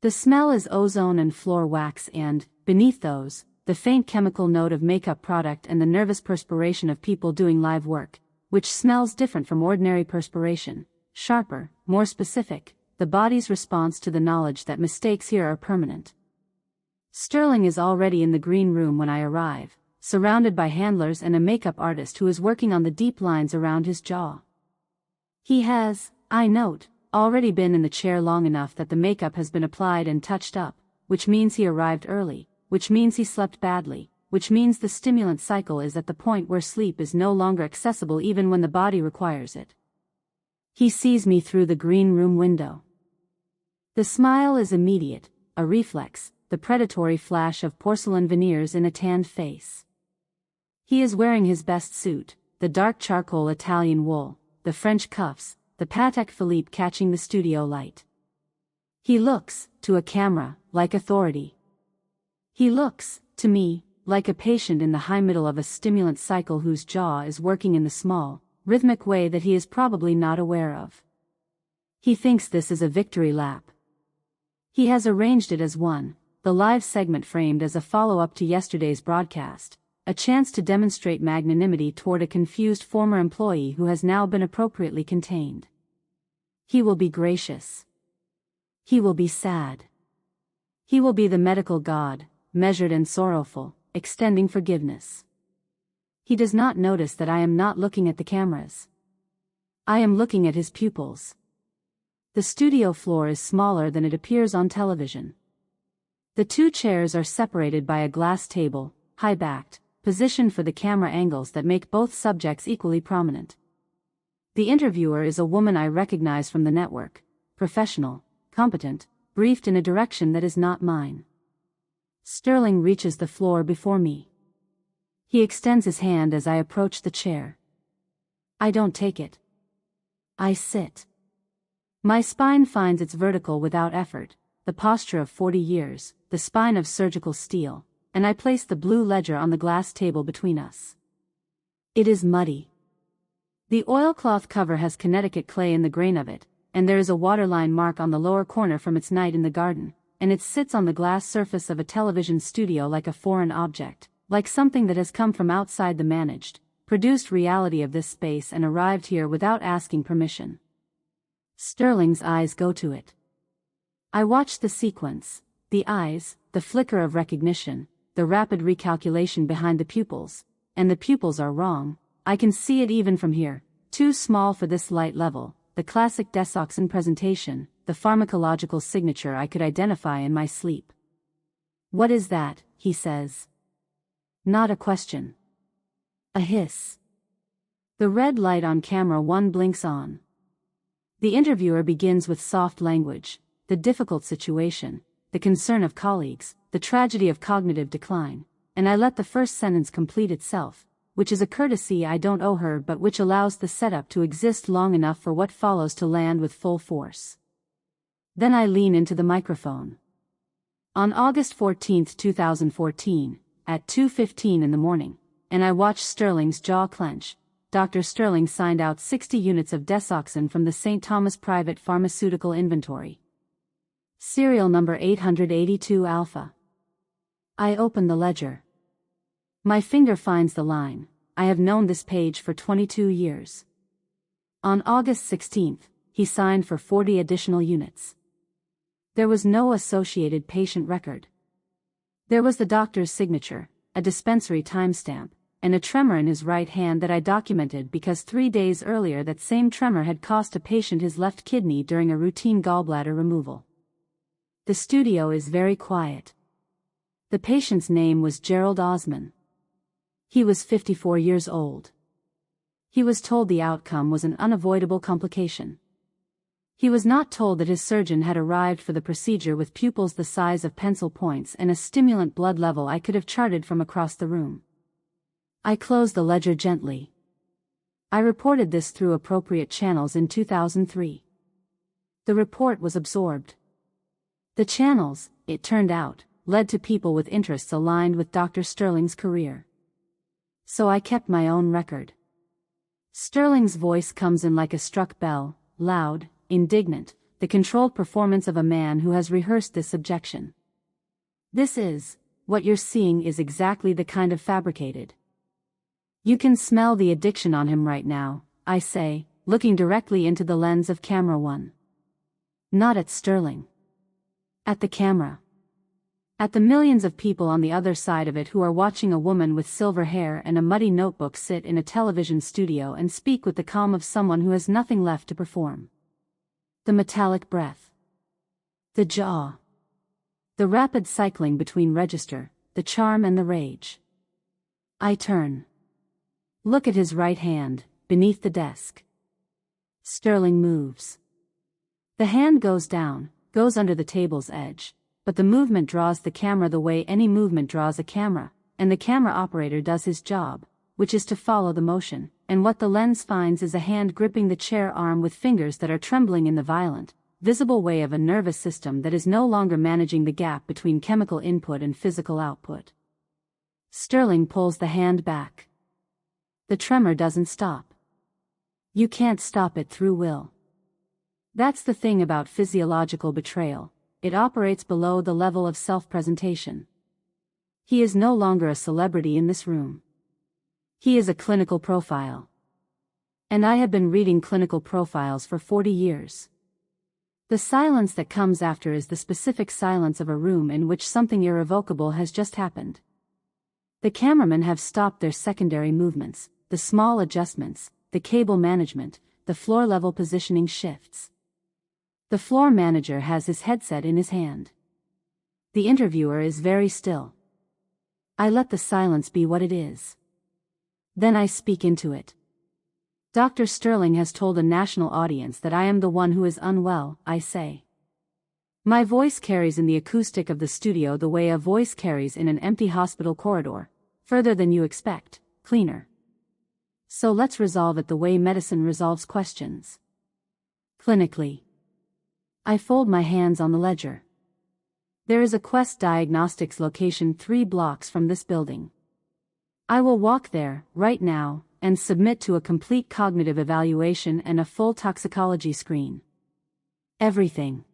The smell is ozone and floor wax and, beneath those, the faint chemical note of makeup product and the nervous perspiration of people doing live work, which smells different from ordinary perspiration, sharper, more specific, the body's response to the knowledge that mistakes here are permanent. Sterling is already in the green room when I arrive, surrounded by handlers and a makeup artist who is working on the deep lines around his jaw. He has, I note, already been in the chair long enough that the makeup has been applied and touched up, which means he arrived early, which means he slept badly, which means the stimulant cycle is at the point where sleep is no longer accessible even when the body requires it. He sees me through the green room window. The smile is immediate, a reflex, the predatory flash of porcelain veneers in a tanned face. He is wearing his best suit, the dark charcoal Italian wool, the French cuffs, the Patek Philippe catching the studio light. He looks, to a camera, like authority. He looks, to me, like a patient in the high middle of a stimulant cycle whose jaw is working in the small, rhythmic way that he is probably not aware of. He thinks this is a victory lap. He has arranged it as one, the live segment framed as a follow-up to yesterday's broadcast, a chance to demonstrate magnanimity toward a confused former employee who has now been appropriately contained. He will be gracious. He will be sad. He will be the medical god, measured and sorrowful, extending forgiveness. He does not notice that I am not looking at the cameras. I am looking at his pupils. The studio floor is smaller than it appears on television. The 2 chairs are separated by a glass table, high-backed, positioned for the camera angles that make both subjects equally prominent. The interviewer is a woman I recognize from the network, professional, competent, briefed in a direction that is not mine. Sterling reaches the floor before me. He extends his hand as I approach the chair. I don't take it. I sit. My spine finds its vertical without effort, the posture of 40 years, the spine of surgical steel, and I place the blue ledger on the glass table between us. It is muddy. The oilcloth cover has Connecticut clay in the grain of it, and there is a waterline mark on the lower corner from its night in the garden, and it sits on the glass surface of a television studio like a foreign object, like something that has come from outside the managed, produced reality of this space and arrived here without asking permission. Sterling's eyes go to it. I watch the sequence, the eyes, the flicker of recognition, the rapid recalculation behind the pupils, and the pupils are wrong. I can see it even from here, too small for this light level, the classic Desoxin presentation, the pharmacological signature I could identify in my sleep. What is that? He says. Not a question. A hiss. The red light on camera 1 blinks on. The interviewer begins with soft language, the difficult situation, the concern of colleagues, the tragedy of cognitive decline, and I let the first sentence complete itself, which is a courtesy I don't owe her but which allows the setup to exist long enough for what follows to land with full force. Then I lean into the microphone. On August 14, 2014, at 2:15 in the morning, and I watched Sterling's jaw clench, Dr. Sterling signed out 60 units of desoxin from the St. Thomas Private Pharmaceutical Inventory. Serial number 882 Alpha. I open the ledger. My finger finds the line, "I have known this page for 22 years." On August 16, he signed for 40 additional units. There was no associated patient record. There was the doctor's signature, a dispensary timestamp, and a tremor in his right hand that I documented because 3 days earlier that same tremor had cost a patient his left kidney during a routine gallbladder removal. The studio is very quiet. The patient's name was Gerald Osman. He was 54 years old. He was told the outcome was an unavoidable complication. He was not told that his surgeon had arrived for the procedure with pupils the size of pencil points and a stimulant blood level I could have charted from across the room. I closed the ledger gently. I reported this through appropriate channels in 2003. The report was absorbed. The channels, it turned out, led to people with interests aligned with Dr. Sterling's career. So I kept my own record. Sterling's voice comes in like a struck bell, loud, indignant, the controlled performance of a man who has rehearsed this objection. What you're seeing is exactly the kind of fabricated. You can smell the addiction on him right now, I say, looking directly into the lens of camera 1. Not at Sterling. At the camera. At the millions of people on the other side of it who are watching a woman with silver hair and a muddy notebook sit in a television studio and speak with the calm of someone who has nothing left to perform. The metallic breath. The jaw. The rapid cycling between register, the charm and the rage. I turn. Look at his right hand, beneath the desk. Sterling moves. The hand goes down, goes under the table's edge, but the movement draws the camera the way any movement draws a camera, and the camera operator does his job, which is to follow the motion, and what the lens finds is a hand gripping the chair arm with fingers that are trembling in the violent, visible way of a nervous system that is no longer managing the gap between chemical input and physical output. Sterling pulls the hand back. The tremor doesn't stop. You can't stop it through will. That's the thing about physiological betrayal, it operates below the level of self-presentation. He is no longer a celebrity in this room. He is a clinical profile. And I have been reading clinical profiles for 40 years. The silence that comes after is the specific silence of a room in which something irrevocable has just happened. The cameramen have stopped their secondary movements, the small adjustments, the cable management, the floor-level positioning shifts. The floor manager has his headset in his hand. The interviewer is very still. I let the silence be what it is. Then I speak into it. Dr. Sterling has told a national audience that I am the one who is unwell, I say. My voice carries in the acoustic of the studio the way a voice carries in an empty hospital corridor, further than you expect, cleaner. So let's resolve it the way medicine resolves questions. Clinically. I fold my hands on the ledger. There is a Quest Diagnostics location 3 blocks from this building. I will walk there, right now, and submit to a complete cognitive evaluation and a full toxicology screen. Everything.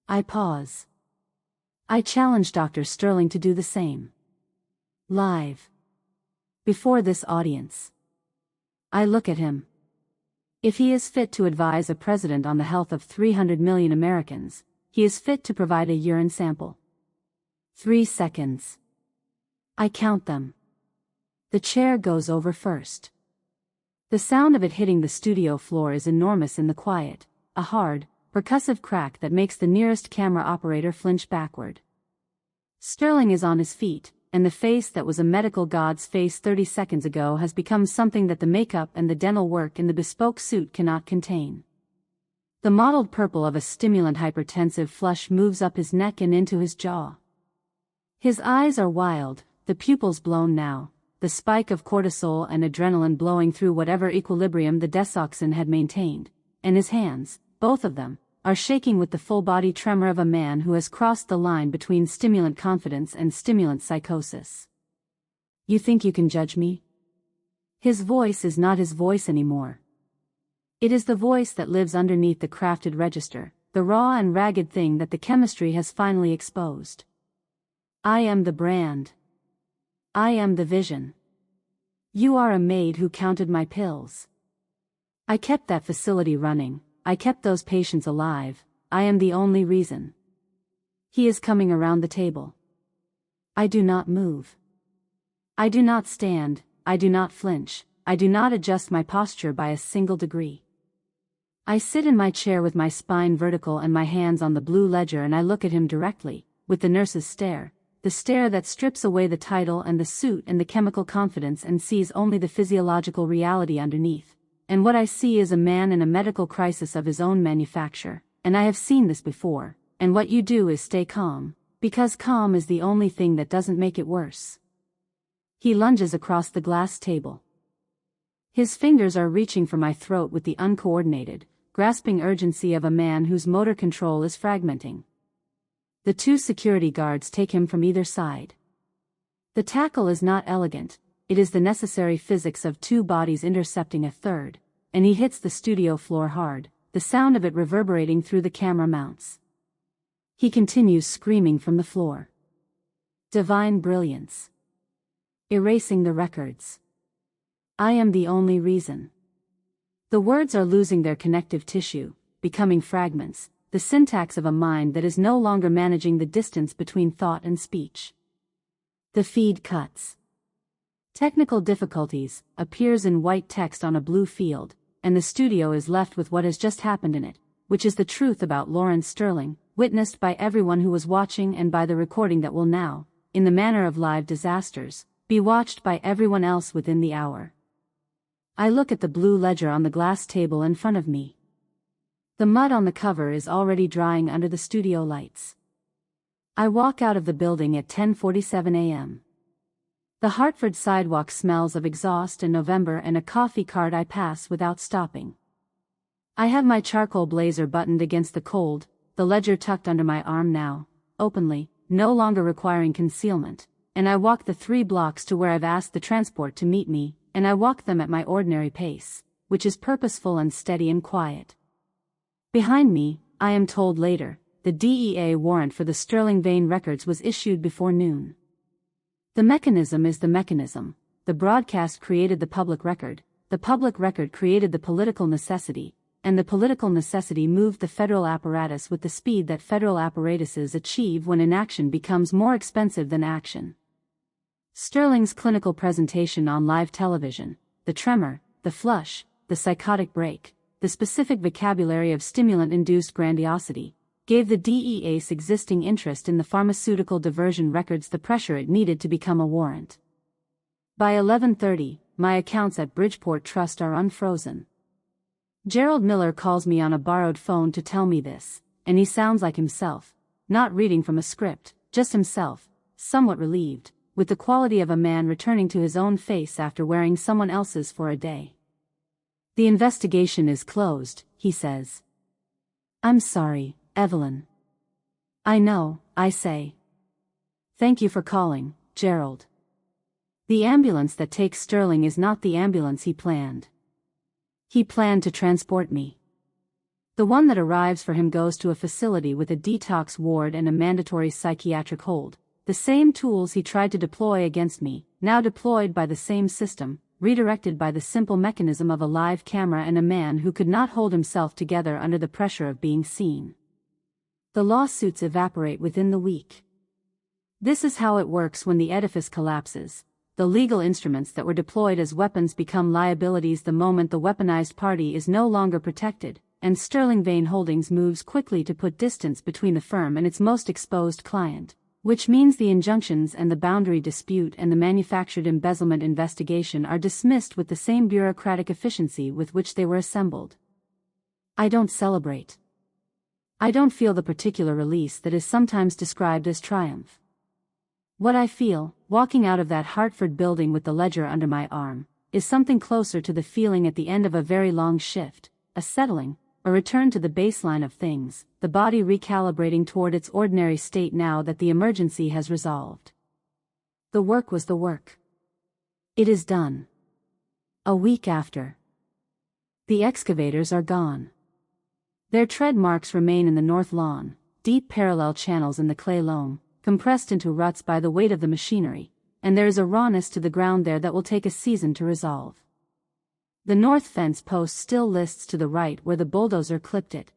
I pause. I challenge Dr. Sterling to do the same. Live. Before this audience. I look at him. If he is fit to advise a president on the health of 300 million Americans, he is fit to provide a urine sample. 3 seconds. I count them. The chair goes over first. The sound of it hitting the studio floor is enormous in the quiet, a hard, percussive crack that makes the nearest camera operator flinch backward. Sterling is on his feet, and the face that was a medical god's face 30 seconds ago has become something that the makeup and the dental work in the bespoke suit cannot contain. The mottled purple of a stimulant hypertensive flush moves up his neck and into his jaw. His eyes are wild, the pupils blown now, the spike of cortisol and adrenaline blowing through whatever equilibrium the desoxin had maintained, and his hands, both of them, are shaking with the full-body tremor of a man who has crossed the line between stimulant confidence and stimulant psychosis. You think you can judge me? His voice is not his voice anymore. It is the voice that lives underneath the crafted register, the raw and ragged thing that the chemistry has finally exposed. I am the brand. I am the vision. You are a maid who counted my pills. I kept that facility running, I kept those patients alive, I am the only reason. He is coming around the table. I do not move. I do not stand, I do not flinch, I do not adjust my posture by a single degree. I sit in my chair with my spine vertical and my hands on the blue ledger, and I look at him directly, with the nurse's stare, the stare that strips away the title and the suit and the chemical confidence and sees only the physiological reality underneath. And what I see is a man in a medical crisis of his own manufacture, and I have seen this before, and what you do is stay calm, because calm is the only thing that doesn't make it worse. He lunges across the glass table. His fingers are reaching for my throat with the uncoordinated, grasping urgency of a man whose motor control is fragmenting. The two security guards take him from either side. The tackle is not elegant, it is the necessary physics of two bodies intercepting a third, and he hits the studio floor hard, the sound of it reverberating through the camera mounts. He continues screaming from the floor. Divine brilliance. Erasing the records. I am the only reason. The words are losing their connective tissue, becoming fragments, the syntax of a mind that is no longer managing the distance between thought and speech. The feed cuts. Technical difficulties appears in white text on a blue field, and the studio is left with what has just happened in it, which is the truth about Lawrence Sterling, witnessed by everyone who was watching and by the recording that will now, in the manner of live disasters, be watched by everyone else within the hour. I look at the blue ledger on the glass table in front of me. The mud on the cover is already drying under the studio lights. I walk out of the building at 10:47 a.m. The Hartford sidewalk smells of exhaust and November and a coffee cart I pass without stopping. I have my charcoal blazer buttoned against the cold, the ledger tucked under my arm now, openly, no longer requiring concealment, and I walk the 3 blocks to where I've asked the transport to meet me, and I walk them at my ordinary pace, which is purposeful and steady and quiet. Behind me, I am told later, the DEA warrant for the Sterling Vane records was issued before noon. The mechanism is the mechanism. The broadcast created the public record created the political necessity, and the political necessity moved the federal apparatus with the speed that federal apparatuses achieve when inaction becomes more expensive than action. Sterling's clinical presentation on live television, the tremor, the flush, the psychotic break, the specific vocabulary of stimulant-induced grandiosity, gave the DEA's existing interest in the pharmaceutical diversion records the pressure it needed to become a warrant. By 11:30, my accounts at Bridgeport Trust are unfrozen. Gerald Miller calls me on a borrowed phone to tell me this, and he sounds like himself, not reading from a script, just himself, somewhat relieved, with the quality of a man returning to his own face after wearing someone else's for a day. The investigation is closed, he says. I'm sorry, Evelyn. I know, I say. Thank you for calling, Gerald. The ambulance that takes Sterling is not the ambulance he planned. He planned to transport me. The one that arrives for him goes to a facility with a detox ward and a mandatory psychiatric hold, the same tools he tried to deploy against me, now deployed by the same system, redirected by the simple mechanism of a live camera and a man who could not hold himself together under the pressure of being seen. The lawsuits evaporate within the week. This is how it works when the edifice collapses. The legal instruments that were deployed as weapons become liabilities the moment the weaponized party is no longer protected, and Sterling Vane Holdings moves quickly to put distance between the firm and its most exposed client, which means the injunctions and the boundary dispute and the manufactured embezzlement investigation are dismissed with the same bureaucratic efficiency with which they were assembled. I don't celebrate. I don't feel the particular release that is sometimes described as triumph. What I feel, walking out of that Hartford building with the ledger under my arm, is something closer to the feeling at the end of a very long shift, a settling, a return to the baseline of things, the body recalibrating toward its ordinary state now that the emergency has resolved. The work was the work. It is done. A week after. The excavators are gone. Their tread marks remain in the north lawn, deep parallel channels in the clay loam, compressed into ruts by the weight of the machinery, and there is a rawness to the ground there that will take a season to resolve. The north fence post still lists to the right where the bulldozer clipped it.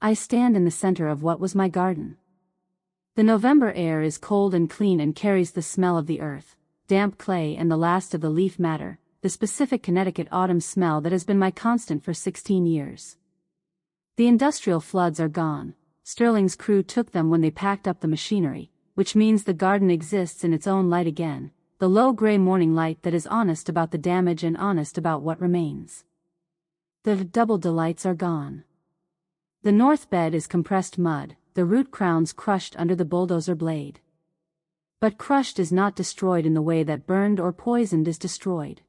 I stand in the center of what was my garden. The November air is cold and clean and carries the smell of the earth, damp clay and the last of the leaf matter, the specific Connecticut autumn smell that has been my constant for 16 years. The industrial floods are gone. Sterling's crew took them when they packed up the machinery, which means the garden exists in its own light again, the low gray morning light that is honest about the damage and honest about what remains. The double delights are gone. The north bed is compressed mud, the root crowns crushed under the bulldozer blade. But crushed is not destroyed in the way that burned or poisoned is destroyed.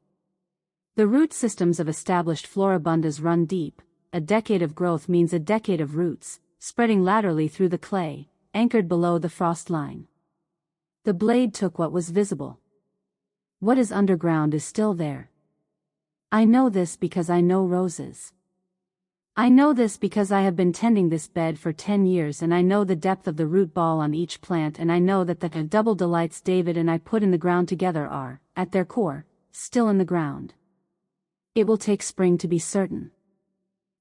The root systems of established floribundas run deep. A decade of growth means a decade of roots, spreading laterally through the clay, anchored below the frost line. The blade took what was visible. What is underground is still there. I know this because I know roses. I know this because I have been tending this bed for 10 years and I know the depth of the root ball on each plant and I know that the double delights David and I put in the ground together are, at their core, still in the ground. It will take spring to be certain.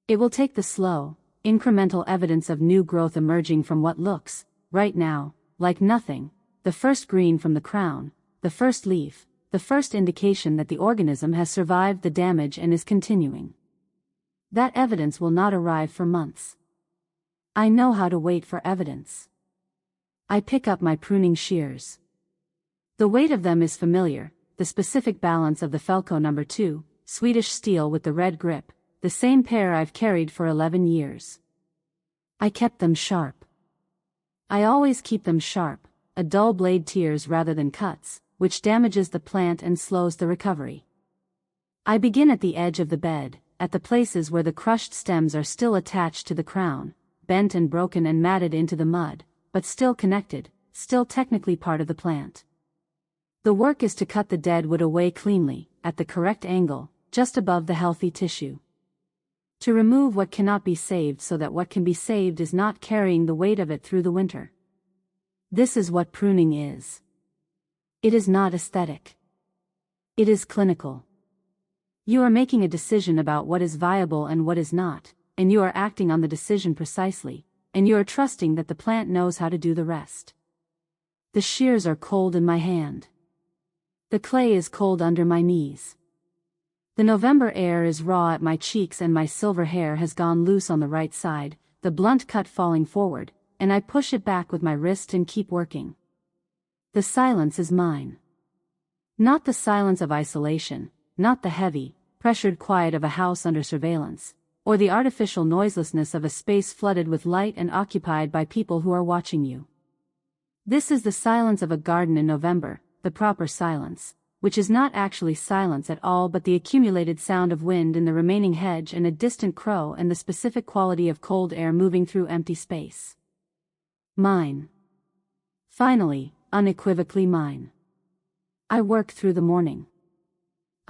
It will take the slow, incremental evidence of new growth emerging from what looks, right now, like nothing, the first green from the crown, the first leaf, the first indication that the organism has survived the damage and is continuing. That evidence will not arrive for months. I know how to wait for evidence. I pick up my pruning shears. The weight of them is familiar, the specific balance of the Felco No. 2, Swedish steel with the red grip, the same pair I've carried for 11 years. I kept them sharp. I always keep them sharp, a dull blade tears rather than cuts, which damages the plant and slows the recovery. I begin at the edge of the bed, at the places where the crushed stems are still attached to the crown, bent and broken and matted into the mud, but still connected, still technically part of the plant. The work is to cut the dead wood away cleanly, at the correct angle, just above the healthy tissue. To remove what cannot be saved so that what can be saved is not carrying the weight of it through the winter. This is what pruning is. It is not aesthetic. It is clinical. You are making a decision about what is viable and what is not, and you are acting on the decision precisely, and you are trusting that the plant knows how to do the rest. The shears are cold in my hand. The clay is cold under my knees. The November air is raw at my cheeks and my silver hair has gone loose on the right side, the blunt cut falling forward, and I push it back with my wrist and keep working. The silence is mine. Not the silence of isolation, not the heavy, pressured quiet of a house under surveillance, or the artificial noiselessness of a space flooded with light and occupied by people who are watching you. This is the silence of a garden in November, the proper silence, which is not actually silence at all but the accumulated sound of wind in the remaining hedge and a distant crow and the specific quality of cold air moving through empty space. Mine. Finally, unequivocally mine. I work through the morning.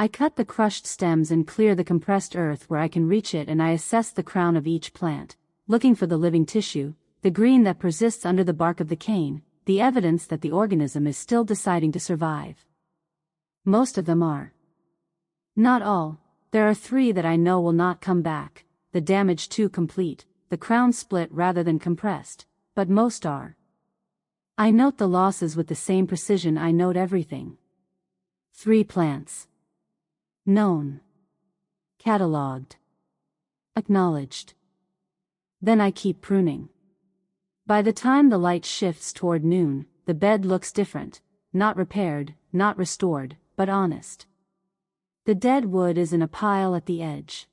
I cut the crushed stems and clear the compressed earth where I can reach it and I assess the crown of each plant, looking for the living tissue, the green that persists under the bark of the cane, the evidence that the organism is still deciding to survive. Most of them are. Not all, there are 3 that I know will not come back, the damage too complete, the crown split rather than compressed, but most are. I note the losses with the same precision I note everything. 3 plants. Known. Catalogued. Acknowledged. Then I keep pruning. By the time the light shifts toward noon, the bed looks different, not repaired, not restored, but honest. The dead wood is in a pile at the edge.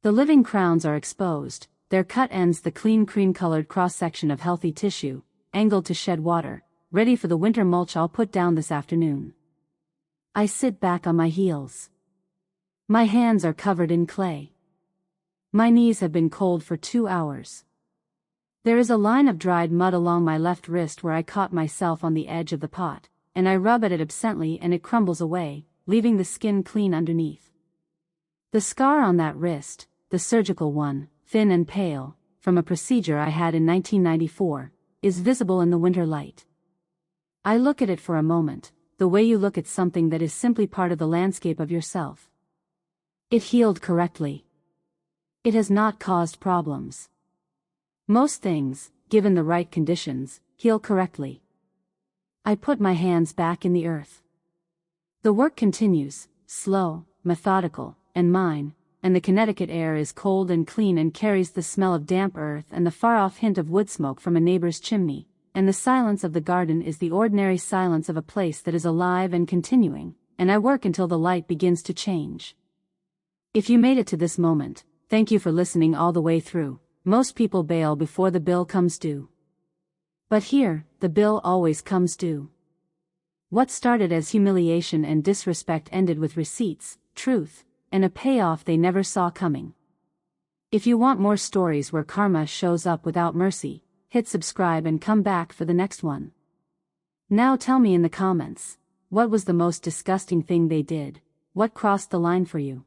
The living crowns are exposed, their cut ends the clean cream-colored cross-section of healthy tissue, angled to shed water, ready for the winter mulch I'll put down this afternoon. I sit back on my heels. My hands are covered in clay. My knees have been cold for 2 hours. There is a line of dried mud along my left wrist where I caught myself on the edge of the pot, and I rub at it absently and it crumbles away, leaving the skin clean underneath. The scar on that wrist, the surgical one, thin and pale, from a procedure I had in 1994, is visible in the winter light. I look at it for a moment, the way you look at something that is simply part of the landscape of yourself. It healed correctly. It has not caused problems. Most things, given the right conditions, heal correctly. I put my hands back in the earth. The work continues, slow, methodical, and mine, and the Connecticut air is cold and clean and carries the smell of damp earth and the far-off hint of wood smoke from a neighbor's chimney, and the silence of the garden is the ordinary silence of a place that is alive and continuing, and I work until the light begins to change. If you made it to this moment, thank you for listening all the way through. Most people bail before the bill comes due. But here, the bill always comes due. What started as humiliation and disrespect ended with receipts, truth, and a payoff they never saw coming. If you want more stories where karma shows up without mercy, hit subscribe and come back for the next one. Now tell me in the comments, what was the most disgusting thing they did? What crossed the line for you?